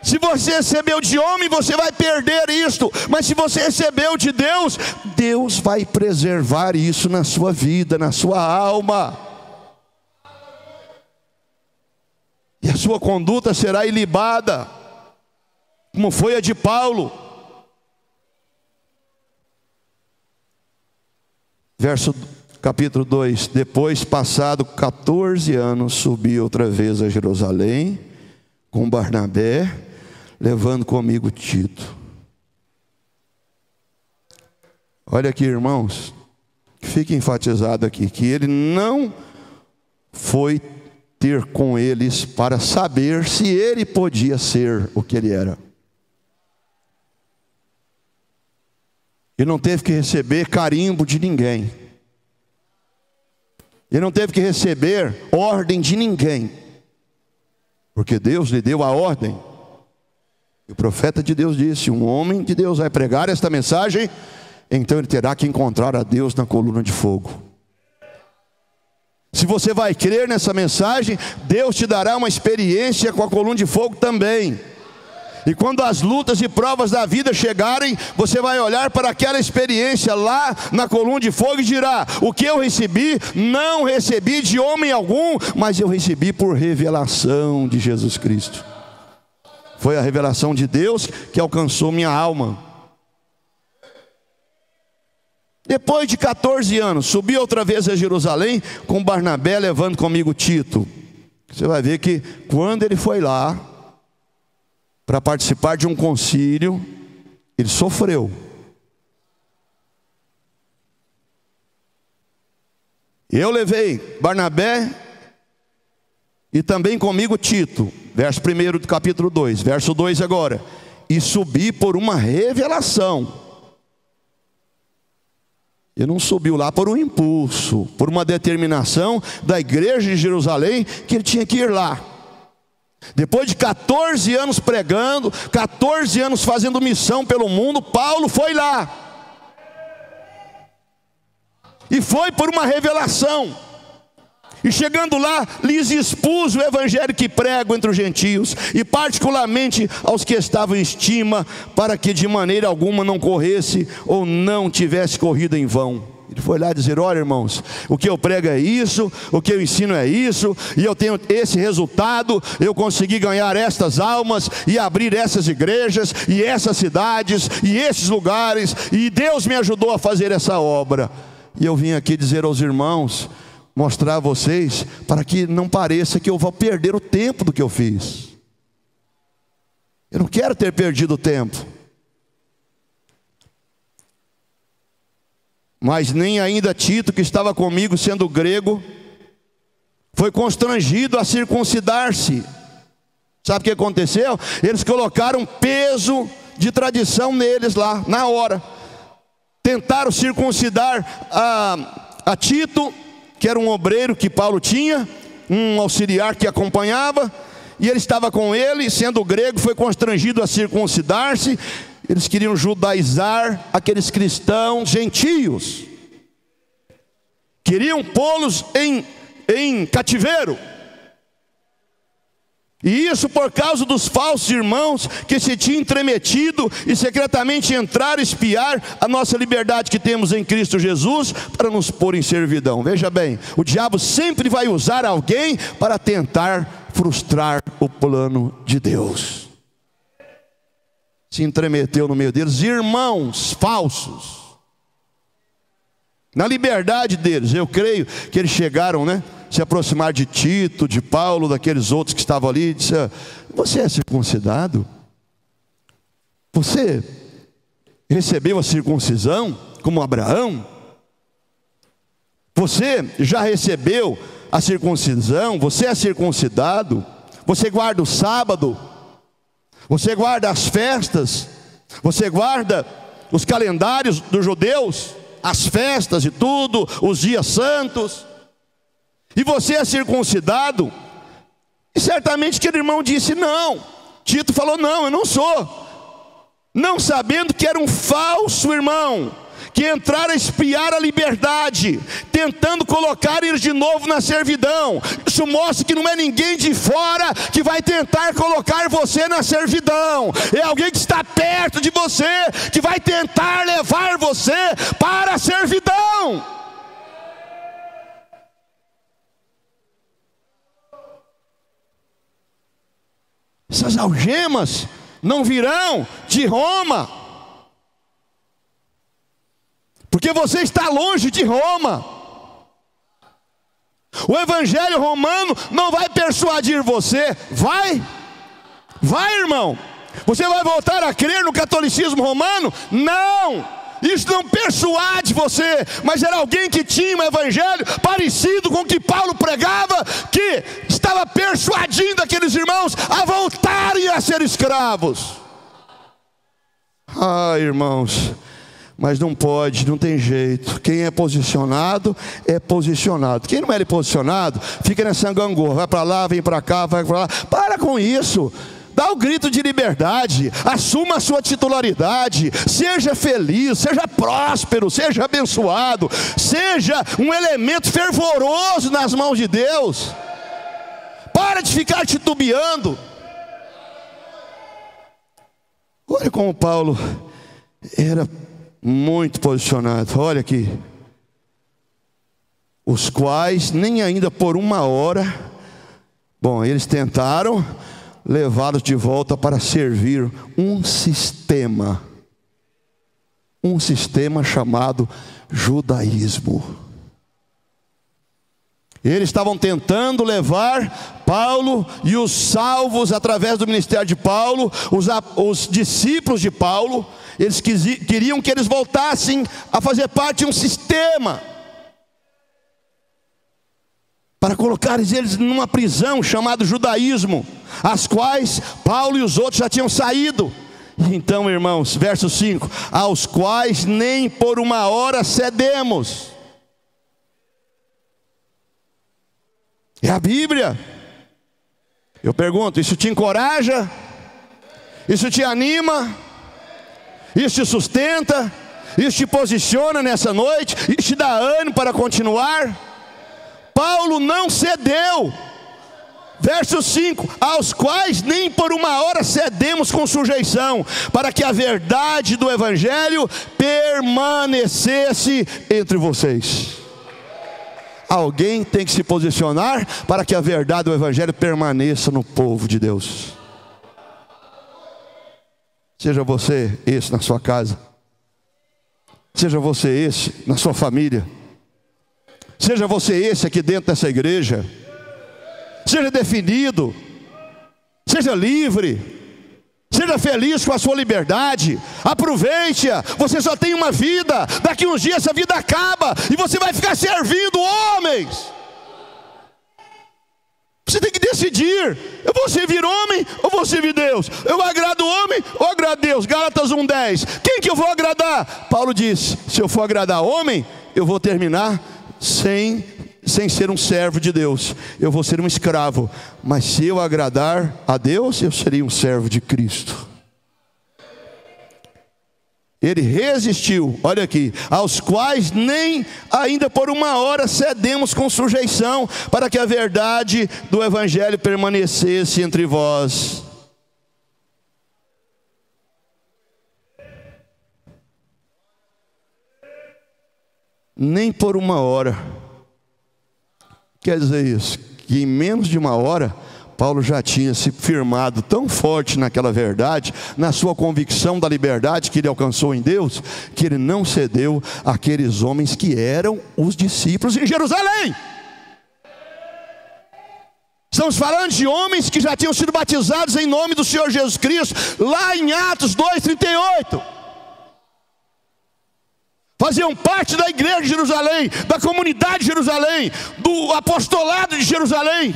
Se você recebeu de homem, você vai perder isto, mas se você recebeu de Deus, Deus vai preservar isso na sua vida, na sua alma. E a sua conduta será ilibada, como foi a de Paulo. Capítulo 2: depois, passado 14 anos, subi outra vez a Jerusalém, com Barnabé, levando comigo Tito. Olha aqui, irmãos, fique enfatizado aqui, que ele não foi ter com eles para saber se ele podia ser o que ele era. Ele não teve que receber carimbo de ninguém. Ele não teve que receber ordem de ninguém. Porque Deus lhe deu a ordem. E o profeta de Deus disse: um homem de Deus vai pregar esta mensagem, então ele terá que encontrar a Deus na coluna de fogo. Se você vai crer nessa mensagem, Deus te dará uma experiência com a coluna de fogo também. E quando as lutas e provas da vida chegarem, você vai olhar para aquela experiência lá na coluna de fogo e dirá: o que eu recebi, não recebi de homem algum, mas eu recebi por revelação de Jesus Cristo. Foi a revelação de Deus que alcançou minha alma. Depois de 14 anos, subi outra vez a Jerusalém, com Barnabé, levando comigo Tito. Você vai ver que quando ele foi lá para participar de um concílio, ele sofreu. Eu levei Barnabé e também comigo Tito, verso 1 do capítulo 2, verso 2 agora. E subi por uma revelação. Ele não subiu lá por um impulso, por uma determinação da igreja de Jerusalém, que ele tinha que ir lá. Depois de 14 anos pregando, 14 anos fazendo missão pelo mundo, Paulo foi lá. E foi por uma revelação. E chegando lá, lhes expus o evangelho que prego entre os gentios, e particularmente aos que estavam em estima, para que de maneira alguma não corresse ou não tivesse corrido em vão. Ele foi lá dizer: olha, irmãos, o que eu prego é isso, o que eu ensino é isso, e eu tenho esse resultado, eu consegui ganhar estas almas, e abrir essas igrejas, e essas cidades, e esses lugares, e Deus me ajudou a fazer essa obra. E eu vim aqui dizer aos irmãos, mostrar a vocês, para que não pareça que eu vou perder o tempo do que eu fiz. Eu não quero ter perdido o tempo. Mas nem ainda Tito, que estava comigo, sendo grego, foi constrangido a circuncidar-se. Sabe o que aconteceu? Eles colocaram peso de tradição neles lá, na hora. Tentaram circuncidar a Tito, que era um obreiro que Paulo tinha, um auxiliar que acompanhava, e ele estava com ele, sendo grego, foi constrangido a circuncidar-se. Eles queriam judaizar aqueles cristãos gentios, queriam pô-los em cativeiro. E isso por causa dos falsos irmãos que se tinham entremetido e secretamente entraram a espiar a nossa liberdade que temos em Cristo Jesus, para nos pôr em servidão. Veja bem, o diabo sempre vai usar alguém para tentar frustrar o plano de Deus. Se entremeteu no meio deles, irmãos falsos. Na liberdade deles, eu creio que eles chegaram, se aproximar de Tito, de Paulo, daqueles outros que estavam ali, e disse: você é circuncidado? Você recebeu a circuncisão como Abraão? Você já recebeu a circuncisão, você é circuncidado, você guarda o sábado, você guarda as festas, você guarda os calendários dos judeus, as festas e tudo, os dias santos, e você é circuncidado. E certamente aquele irmão disse: não. Tito falou: não, eu não sou. Não sabendo que era um falso irmão, que entrara a espiar a liberdade, tentando colocar eles de novo na servidão. Isso mostra que não é ninguém de fora que vai tentar colocar você na servidão. É alguém que está perto de você, que vai tentar levar você para a servidão. Essas algemas não virão de Roma, porque você está longe de Roma. O evangelho romano não vai persuadir você. Vai, irmão. Você vai voltar a crer no catolicismo romano? Não. Isso não persuade você, mas era alguém que tinha um evangelho parecido com o que Paulo pregava, que estava persuadindo aqueles irmãos a voltarem a ser escravos. Irmãos, mas não pode, não tem jeito. Quem é posicionado, é posicionado. Quem não é posicionado, fica nessa gangorra, vai para lá, vem para cá, vai para lá. Para com isso. Dá o grito de liberdade, assuma a sua titularidade, seja feliz, seja próspero, seja abençoado, seja um elemento fervoroso nas mãos de Deus. Para de ficar titubeando. Olha como Paulo era muito posicionado. Olha aqui: os quais nem ainda por uma hora, eles tentaram levá-los de volta para servir um sistema chamado judaísmo. Eles estavam tentando levar Paulo e os salvos através do ministério de Paulo, os discípulos de Paulo, eles queriam que eles voltassem a fazer parte de um sistema, para colocar eles numa prisão chamada judaísmo, as quais Paulo e os outros já tinham saído. Então, irmãos, verso 5: aos quais nem por uma hora cedemos. É a Bíblia. Eu pergunto: isso te encoraja? Isso te anima? Isso te sustenta? Isso te posiciona nessa noite? Isso te dá ânimo para continuar? Paulo não cedeu. Verso 5: aos quais nem por uma hora cedemos com sujeição, para que a verdade do evangelho permanecesse entre vocês. Alguém tem que se posicionar para que a verdade do evangelho permaneça no povo de Deus. Seja você esse na sua casa, seja você esse na sua família, seja você esse aqui dentro dessa igreja. Seja definido, seja livre, seja feliz com a sua liberdade, aproveite-a. Você só tem uma vida, daqui uns dias essa vida acaba e você vai ficar servindo homens. Você tem que decidir: eu vou servir homem ou vou servir Deus? Eu agrado o homem ou agrado Deus? Gálatas 1:10. Quem que eu vou agradar? Paulo disse: se eu for agradar homem, eu vou terminar sem ser um servo de Deus, eu vou ser um escravo. Mas se eu agradar a Deus, eu serei um servo de Cristo. Ele resistiu, olha aqui: aos quais nem ainda por uma hora cedemos com sujeição, para que a verdade do evangelho permanecesse entre vós. Nem por uma hora. Quer dizer isso, que em menos de uma hora, Paulo já tinha se firmado tão forte naquela verdade, na sua convicção da liberdade que ele alcançou em Deus, que ele não cedeu àqueles homens que eram os discípulos em Jerusalém. Estamos falando de homens que já tinham sido batizados em nome do Senhor Jesus Cristo, lá em Atos 2:38. faziam parte da igreja de Jerusalém, da comunidade de Jerusalém, do apostolado de Jerusalém.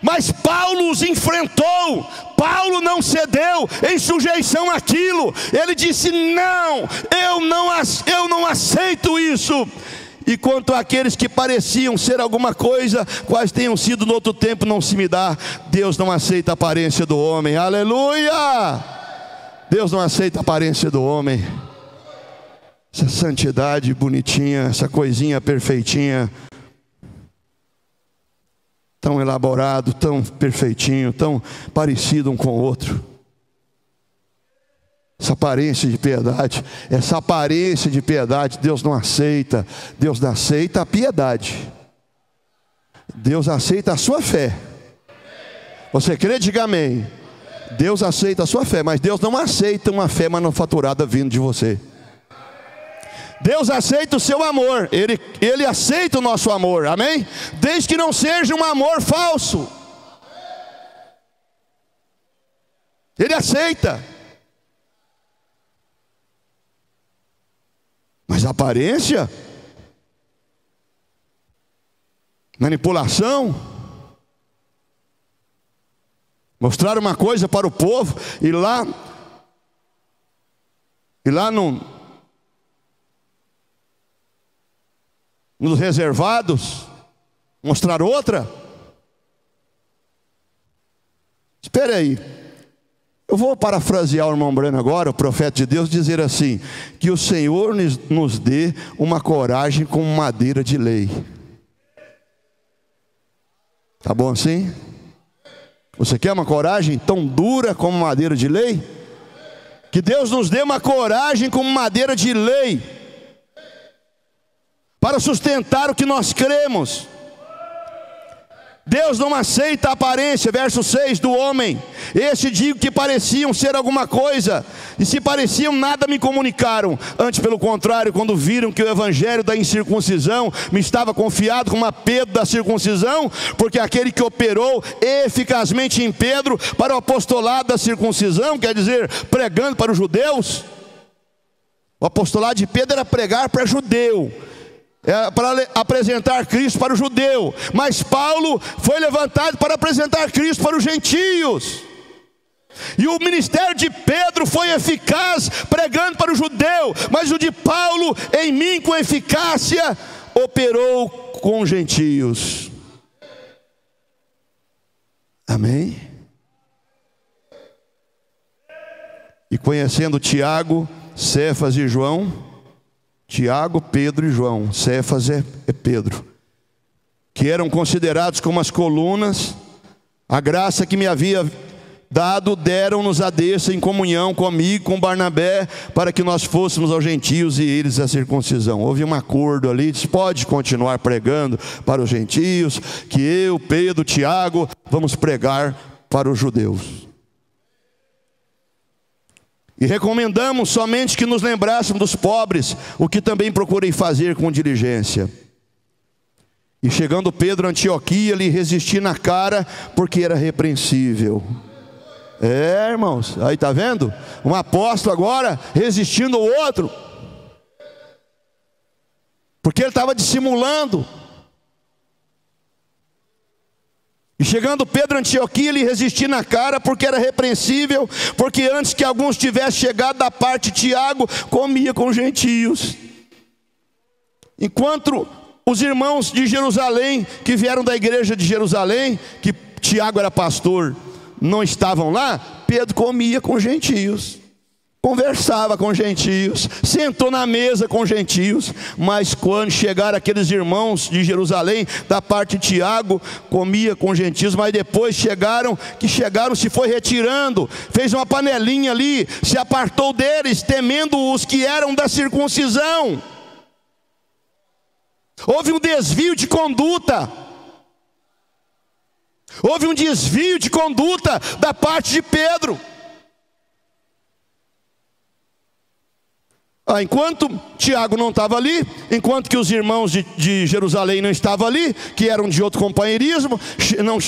Mas Paulo os enfrentou, Paulo não cedeu em sujeição àquilo. Ele disse: não, eu não aceito isso. E quanto àqueles que pareciam ser alguma coisa, quais tenham sido no outro tempo, não se me dá. Deus não aceita a aparência do homem, aleluia! Deus não aceita a aparência do homem. Essa santidade bonitinha, essa coisinha perfeitinha, tão elaborado, tão perfeitinho, tão parecido um com o outro. Essa aparência de piedade, Deus não aceita. Deus não aceita a piedade. Deus aceita a sua fé. Você crê? Diga amém. Deus aceita a sua fé, mas Deus não aceita uma fé manufaturada vindo de você. Deus aceita o seu amor, Ele aceita o nosso amor, amém? Desde que não seja um amor falso. Ele aceita. Mas a aparência, manipulação, mostrar uma coisa para o povo, e lá nos reservados, mostrar outra. Espere aí, eu vou parafrasear o irmão Breno agora, o profeta de Deus, dizer assim: que o Senhor nos dê uma coragem como madeira de lei. Tá bom assim? Você quer uma coragem tão dura como madeira de lei? Que Deus nos dê uma coragem como madeira de lei, para sustentar o que nós cremos. Deus não aceita a aparência, verso 6, do homem. Este digo que pareciam ser alguma coisa, e se pareciam, nada me comunicaram. Antes, pelo contrário, quando viram que o evangelho da incircuncisão me estava confiado como a Pedro da circuncisão, porque aquele que operou eficazmente em Pedro para o apostolado da circuncisão, quer dizer, pregando para os judeus. O apostolado de Pedro era pregar para judeu, para apresentar Cristo para o judeu. Mas Paulo foi levantado para apresentar Cristo para os gentios. E o ministério de Pedro foi eficaz pregando para o judeu, mas o de Paulo, em mim com eficácia, operou com os gentios. Amém? E conhecendo Tiago, Cefas e João, Tiago, Pedro e João, Cefas é Pedro, que eram considerados como as colunas, a graça que me havia dado, deram-nos a desça em comunhão comigo, com Barnabé, para que nós fôssemos aos gentios e eles à circuncisão. Houve um acordo ali, disse: pode continuar pregando para os gentios, que eu, Pedro, Tiago, vamos pregar para os judeus. E recomendamos somente que nos lembrássemos dos pobres, o que também procurei fazer com diligência. E chegando Pedro a Antioquia, lhe resisti na cara, porque era repreensível. Irmãos, aí está vendo? Um apóstolo agora resistindo ao outro, porque ele estava dissimulando. E chegando Pedro a Antioquia, lhe resisti na cara, porque era repreensível, porque antes que alguns tivessem chegado da parte de Tiago, comia com gentios. Enquanto os irmãos de Jerusalém, que vieram da igreja de Jerusalém, que Tiago era pastor, não estavam lá, Pedro comia com gentios, conversava com gentios, sentou na mesa com gentios. Mas quando chegaram aqueles irmãos de Jerusalém, da parte de Tiago, comia com gentios. Mas depois chegaram, se foi retirando, fez uma panelinha ali, se apartou deles, temendo os que eram da circuncisão. Houve um desvio de conduta. Houve um desvio de conduta da parte de Pedro. Enquanto Tiago não estava ali, enquanto que os irmãos de Jerusalém não estavam ali, que eram de outro companheirismo,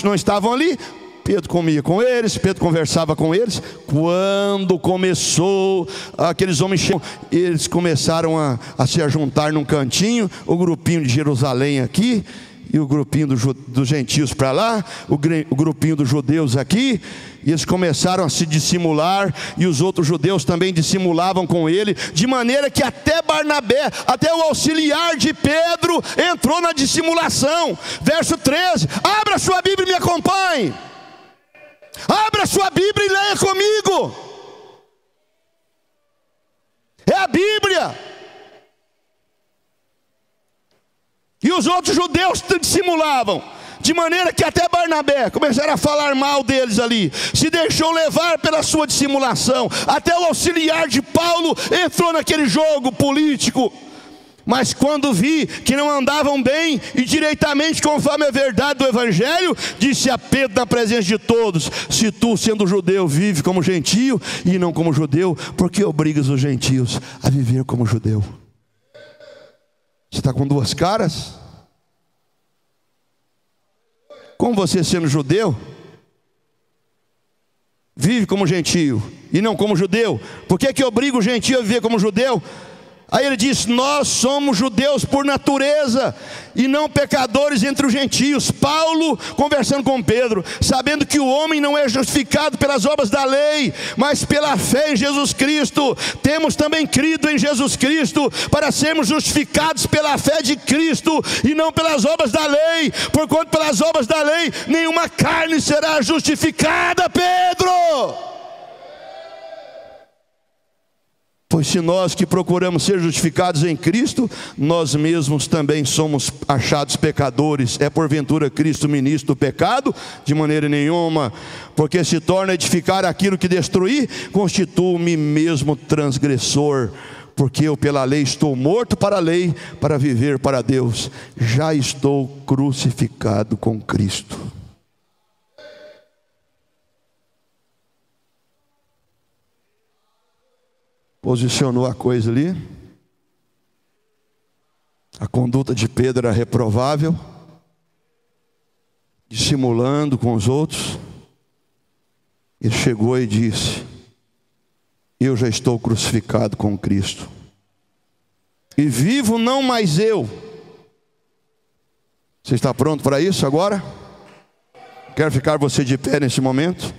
não estavam ali, Pedro comia com eles, Pedro conversava com eles. Quando começou, aqueles homens, eles começaram a se juntar num cantinho, o grupinho de Jerusalém aqui, e o grupinho dos gentios para lá, o grupinho dos judeus aqui, e eles começaram a se dissimular, e os outros judeus também dissimulavam com ele, de maneira que até Barnabé, até o auxiliar de Pedro, entrou na dissimulação. Verso 13, abra sua Bíblia e me acompanhe. Abra sua Bíblia e leia comigo. É a Bíblia. E os outros judeus dissimulavam, de maneira que até Barnabé começaram a falar mal deles ali, se deixou levar pela sua dissimulação. Até o auxiliar de Paulo entrou naquele jogo político. Mas quando vi que não andavam bem e direitamente conforme a verdade do Evangelho, disse a Pedro na presença de todos: se tu, sendo judeu, vive como gentio e não como judeu, por que obrigas os gentios a viver como judeu? Você está com duas caras? Como você, sendo judeu, vive como gentio e não como judeu, por que obriga o gentio a viver como judeu? Aí ele diz: nós somos judeus por natureza e não pecadores entre os gentios. Paulo conversando com Pedro, sabendo que o homem não é justificado pelas obras da lei, mas pela fé em Jesus Cristo. Temos também crido em Jesus Cristo para sermos justificados pela fé de Cristo e não pelas obras da lei, porquanto pelas obras da lei nenhuma carne será justificada. Pedro, pois se nós que procuramos ser justificados em Cristo, nós mesmos também somos achados pecadores, é porventura Cristo ministro do pecado? De maneira nenhuma, porque se torna edificar aquilo que destruir, constituo-me mesmo transgressor, porque eu pela lei estou morto para a lei, para viver para Deus. Já estou crucificado com Cristo. Posicionou a coisa ali. A conduta de Pedro era reprovável, dissimulando com os outros. Ele chegou e disse: eu já estou crucificado com Cristo, e vivo não mais eu. Você está pronto para isso agora? Quer ficar você de pé nesse momento?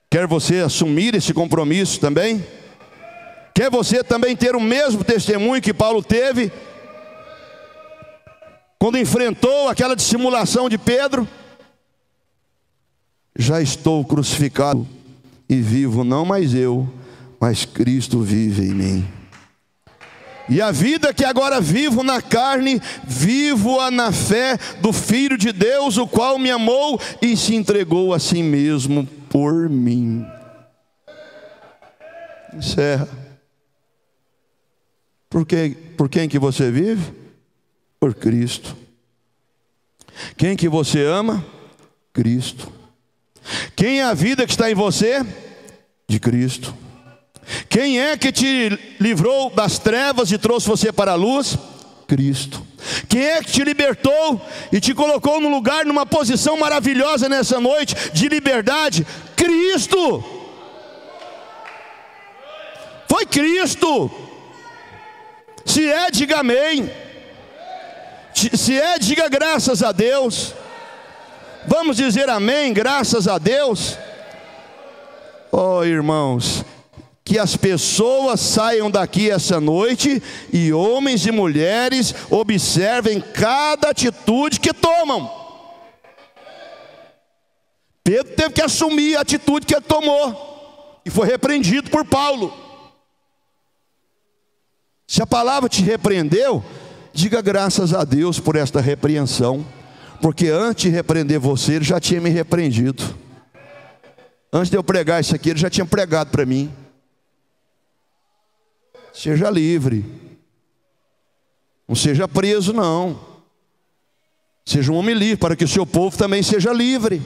Quer você assumir esse compromisso também? Quer você também ter o mesmo testemunho que Paulo teve quando enfrentou aquela dissimulação de Pedro? Já estou crucificado e vivo não mais eu, mas Cristo vive em mim. E a vida que agora vivo na carne, vivo-a na fé do Filho de Deus, o qual me amou e se entregou a si mesmo por mim. Encerra. Por quem que você vive? Por Cristo. Quem que você ama? Cristo. Quem é a vida que está em você? De Cristo. Quem é que te livrou das trevas e trouxe você para a luz? Cristo. Quem é que te libertou e te colocou num lugar, numa posição maravilhosa nessa noite de liberdade? Cristo. Foi Cristo. Se é, diga amém. Se é, diga graças a Deus. Vamos dizer amém, graças a Deus. Oh, irmãos, que as pessoas saiam daqui essa noite e homens e mulheres observem cada atitude que tomam. Pedro teve que assumir a atitude que ele tomou e foi repreendido por Paulo. Se a palavra te repreendeu, diga graças a Deus por esta repreensão, porque antes de repreender você, ele já tinha me repreendido. Antes de eu pregar isso aqui, ele já tinha pregado para mim. Seja livre, não seja preso não. Seja um homem livre, para que o seu povo também seja livre,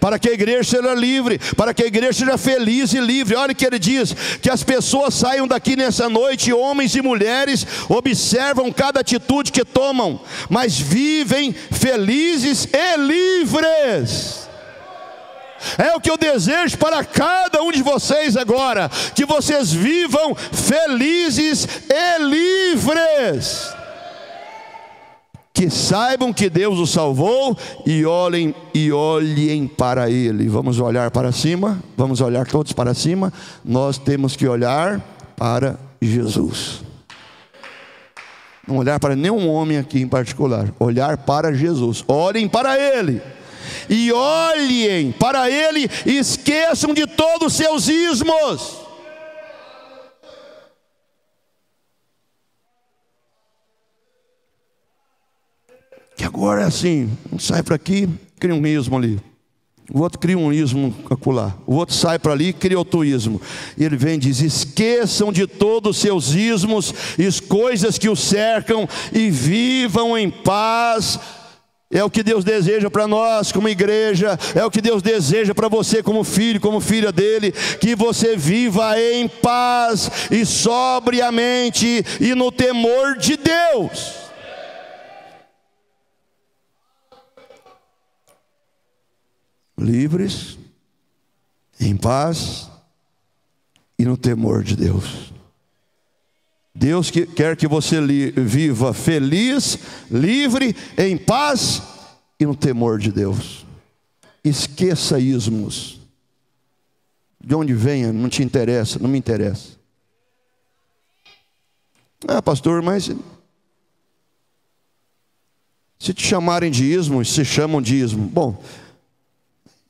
para que a igreja seja livre, para que a igreja seja feliz e livre. Olha o que ele diz: que as pessoas saiam daqui nessa noite, homens e mulheres, observam cada atitude que tomam, mas vivem felizes e livres. É o que eu desejo para cada um de vocês agora, que vocês vivam felizes e livres, que saibam que Deus os salvou e olhem para Ele. Vamos olhar para cima, vamos olhar todos para cima. Nós temos que olhar para Jesus. Não olhar para nenhum homem aqui em particular, olhar para Jesus. Olhem para Ele e olhem para Ele e esqueçam de todos os seus ismos. Que agora é assim, um sai para aqui, cria um ismo ali, o outro cria um ismo acolá, o outro sai para ali e cria outro ismo. E ele vem e diz: esqueçam de todos os seus ismos e as coisas que os cercam e vivam em paz. É o que Deus deseja para nós como igreja, é o que Deus deseja para você como filho, como filha dele, que você viva em paz e sobriamente e no temor de Deus. Livres, em paz e no temor de Deus. Deus quer que você viva feliz, livre, em paz e no temor de Deus. Esqueça ismos. De onde venha, não te interessa, não me interessa. Ah, pastor, mas se te chamarem de ismo, se chamam de ismo. Bom,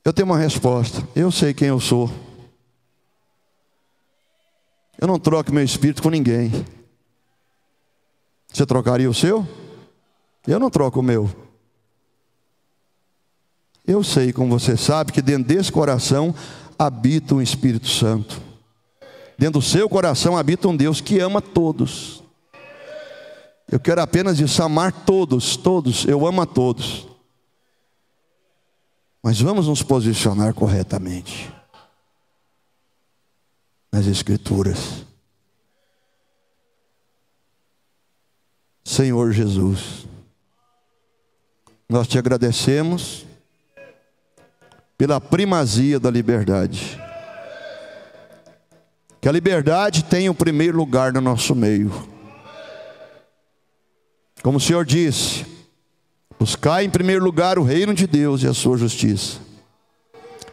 eu tenho uma resposta. Eu sei quem eu sou. Eu não troco meu espírito com ninguém. Você trocaria o seu? Eu não troco o meu. Eu sei, como você sabe, que dentro desse coração habita um Espírito Santo. Dentro do seu coração habita um Deus que ama todos. Eu quero apenas isso, amar todos, todos. Eu amo a todos. Mas vamos nos posicionar corretamente nas Escrituras. Senhor Jesus, nós te agradecemos pela primazia da liberdade. Que a liberdade tenha o primeiro lugar no nosso meio. Como o Senhor disse: buscai em primeiro lugar o reino de Deus e a sua justiça,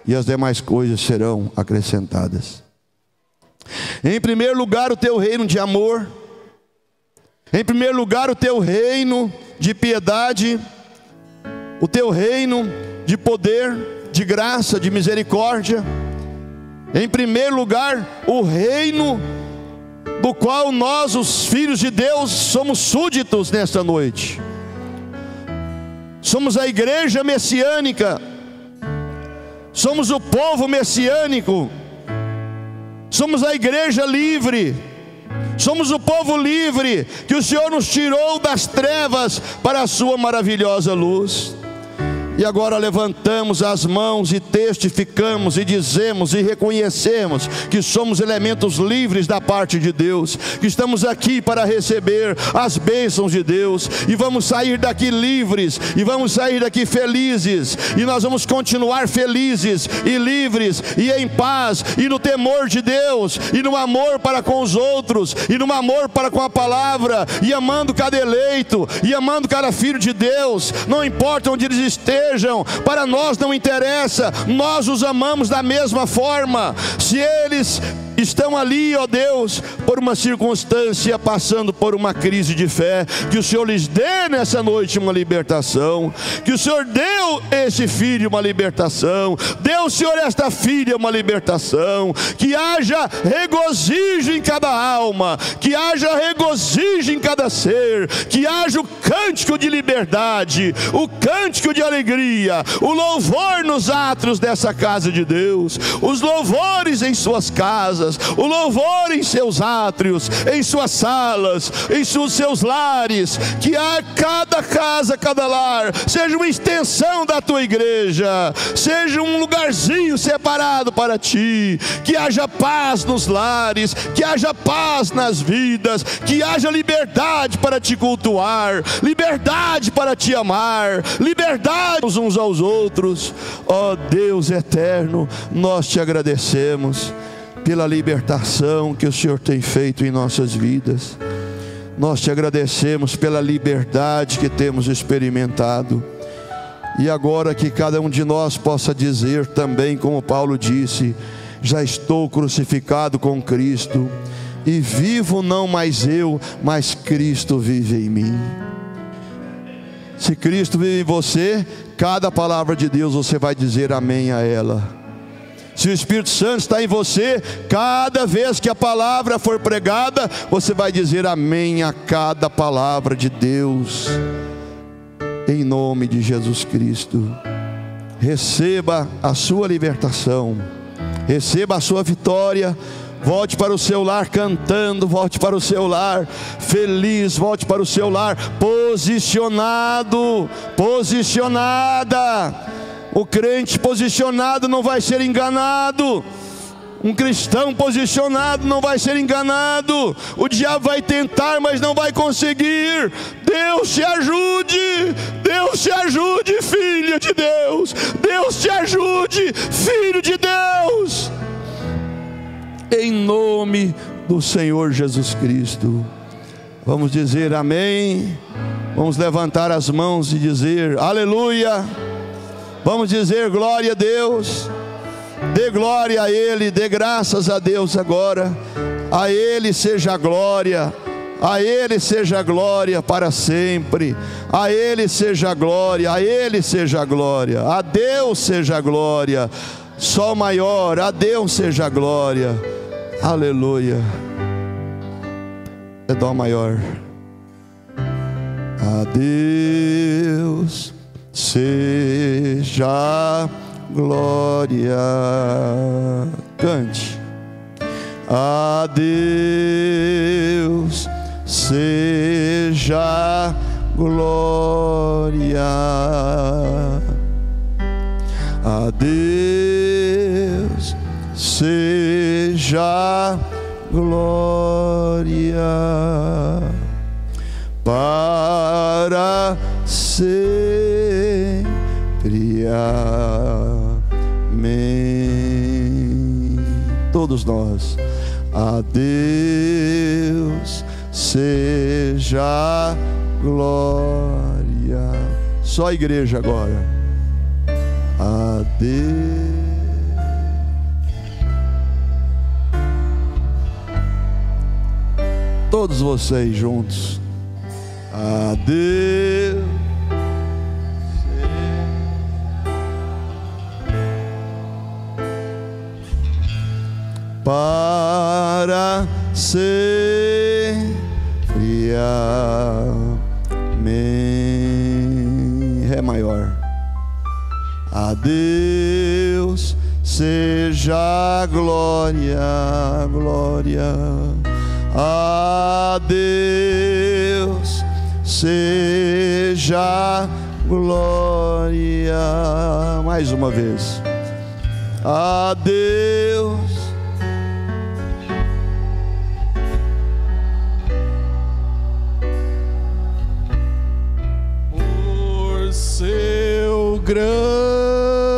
e as demais coisas serão acrescentadas. Em primeiro lugar o teu reino de amor, em primeiro lugar o teu reino de piedade, o teu reino de poder, de graça, de misericórdia. Em primeiro lugar o reino do qual nós, os filhos de Deus, somos súditos nesta noite. Somos a igreja messiânica, somos o povo messiânico, somos a igreja livre, somos o povo livre que o Senhor nos tirou das trevas para a sua maravilhosa luz. E agora levantamos as mãos e testificamos e dizemos e reconhecemos que somos elementos livres da parte de Deus, que estamos aqui para receber as bênçãos de Deus, e vamos sair daqui livres, e vamos sair daqui felizes, e nós vamos continuar felizes e livres e em paz e no temor de Deus e no amor para com os outros e no amor para com a palavra, e amando cada eleito e amando cada filho de Deus, não importa onde eles estejam. Para nós não interessa, nós os amamos da mesma forma. Se eles estão ali, ó Deus, por uma circunstância, passando por uma crise de fé, que o Senhor lhes dê nessa noite uma libertação, que o Senhor deu esse filho uma libertação, deu o Senhor esta filha uma libertação, que haja regozijo em cada alma, que haja regozijo em cada ser, que haja o cântico de liberdade, o cântico de alegria, o louvor nos átrios dessa casa de Deus, os louvores em suas casas, casas, o louvor em seus átrios, em suas salas, em seus lares, que a cada casa, cada lar, seja uma extensão da tua igreja, seja um lugarzinho separado para ti, que haja paz nos lares, que haja paz nas vidas, que haja liberdade para te cultuar, liberdade para te amar, liberdade uns aos outros. Ó Deus eterno, nós te agradecemos pela libertação que o Senhor tem feito em nossas vidas. Nós te agradecemos pela liberdade que temos experimentado. E agora que cada um de nós possa dizer também, como Paulo disse: já estou crucificado com Cristo, e vivo não mais eu, mas Cristo vive em mim. Se Cristo vive em você, cada palavra de Deus você vai dizer amém a ela. Se o Espírito Santo está em você, cada vez que a palavra for pregada, você vai dizer amém a cada palavra de Deus. Em nome de Jesus Cristo, receba a sua libertação, receba a sua vitória. Volte para o seu lar cantando, volte para o seu lar feliz, volte para o seu lar posicionado, posicionada. O crente posicionado não vai ser enganado. Um cristão posicionado não vai ser enganado. O diabo vai tentar, mas não vai conseguir. Deus te ajude, Deus te ajude, filha de Deus, Deus te ajude, filho de Deus. Em nome do Senhor Jesus Cristo, vamos dizer amém. Vamos levantar as mãos e dizer aleluia. Vamos dizer glória a Deus. Dê glória a Ele, dê graças a Deus agora. A Ele seja a glória, a Ele seja a glória para sempre. A Ele seja a glória, a Ele seja a glória. A Deus seja a glória. Sol maior, a Deus seja a glória. Aleluia. É dó maior. A Deus seja glória. Cante. A Deus seja glória. A Deus seja glória para sempre. Amém. Todos nós. A Deus seja glória. Só a igreja agora. A Deus. Todos vocês juntos. A Deus para sempre. Amém. Ré maior. A Deus seja glória, glória. A Deus seja glória. Mais uma vez. A Deus por seu grande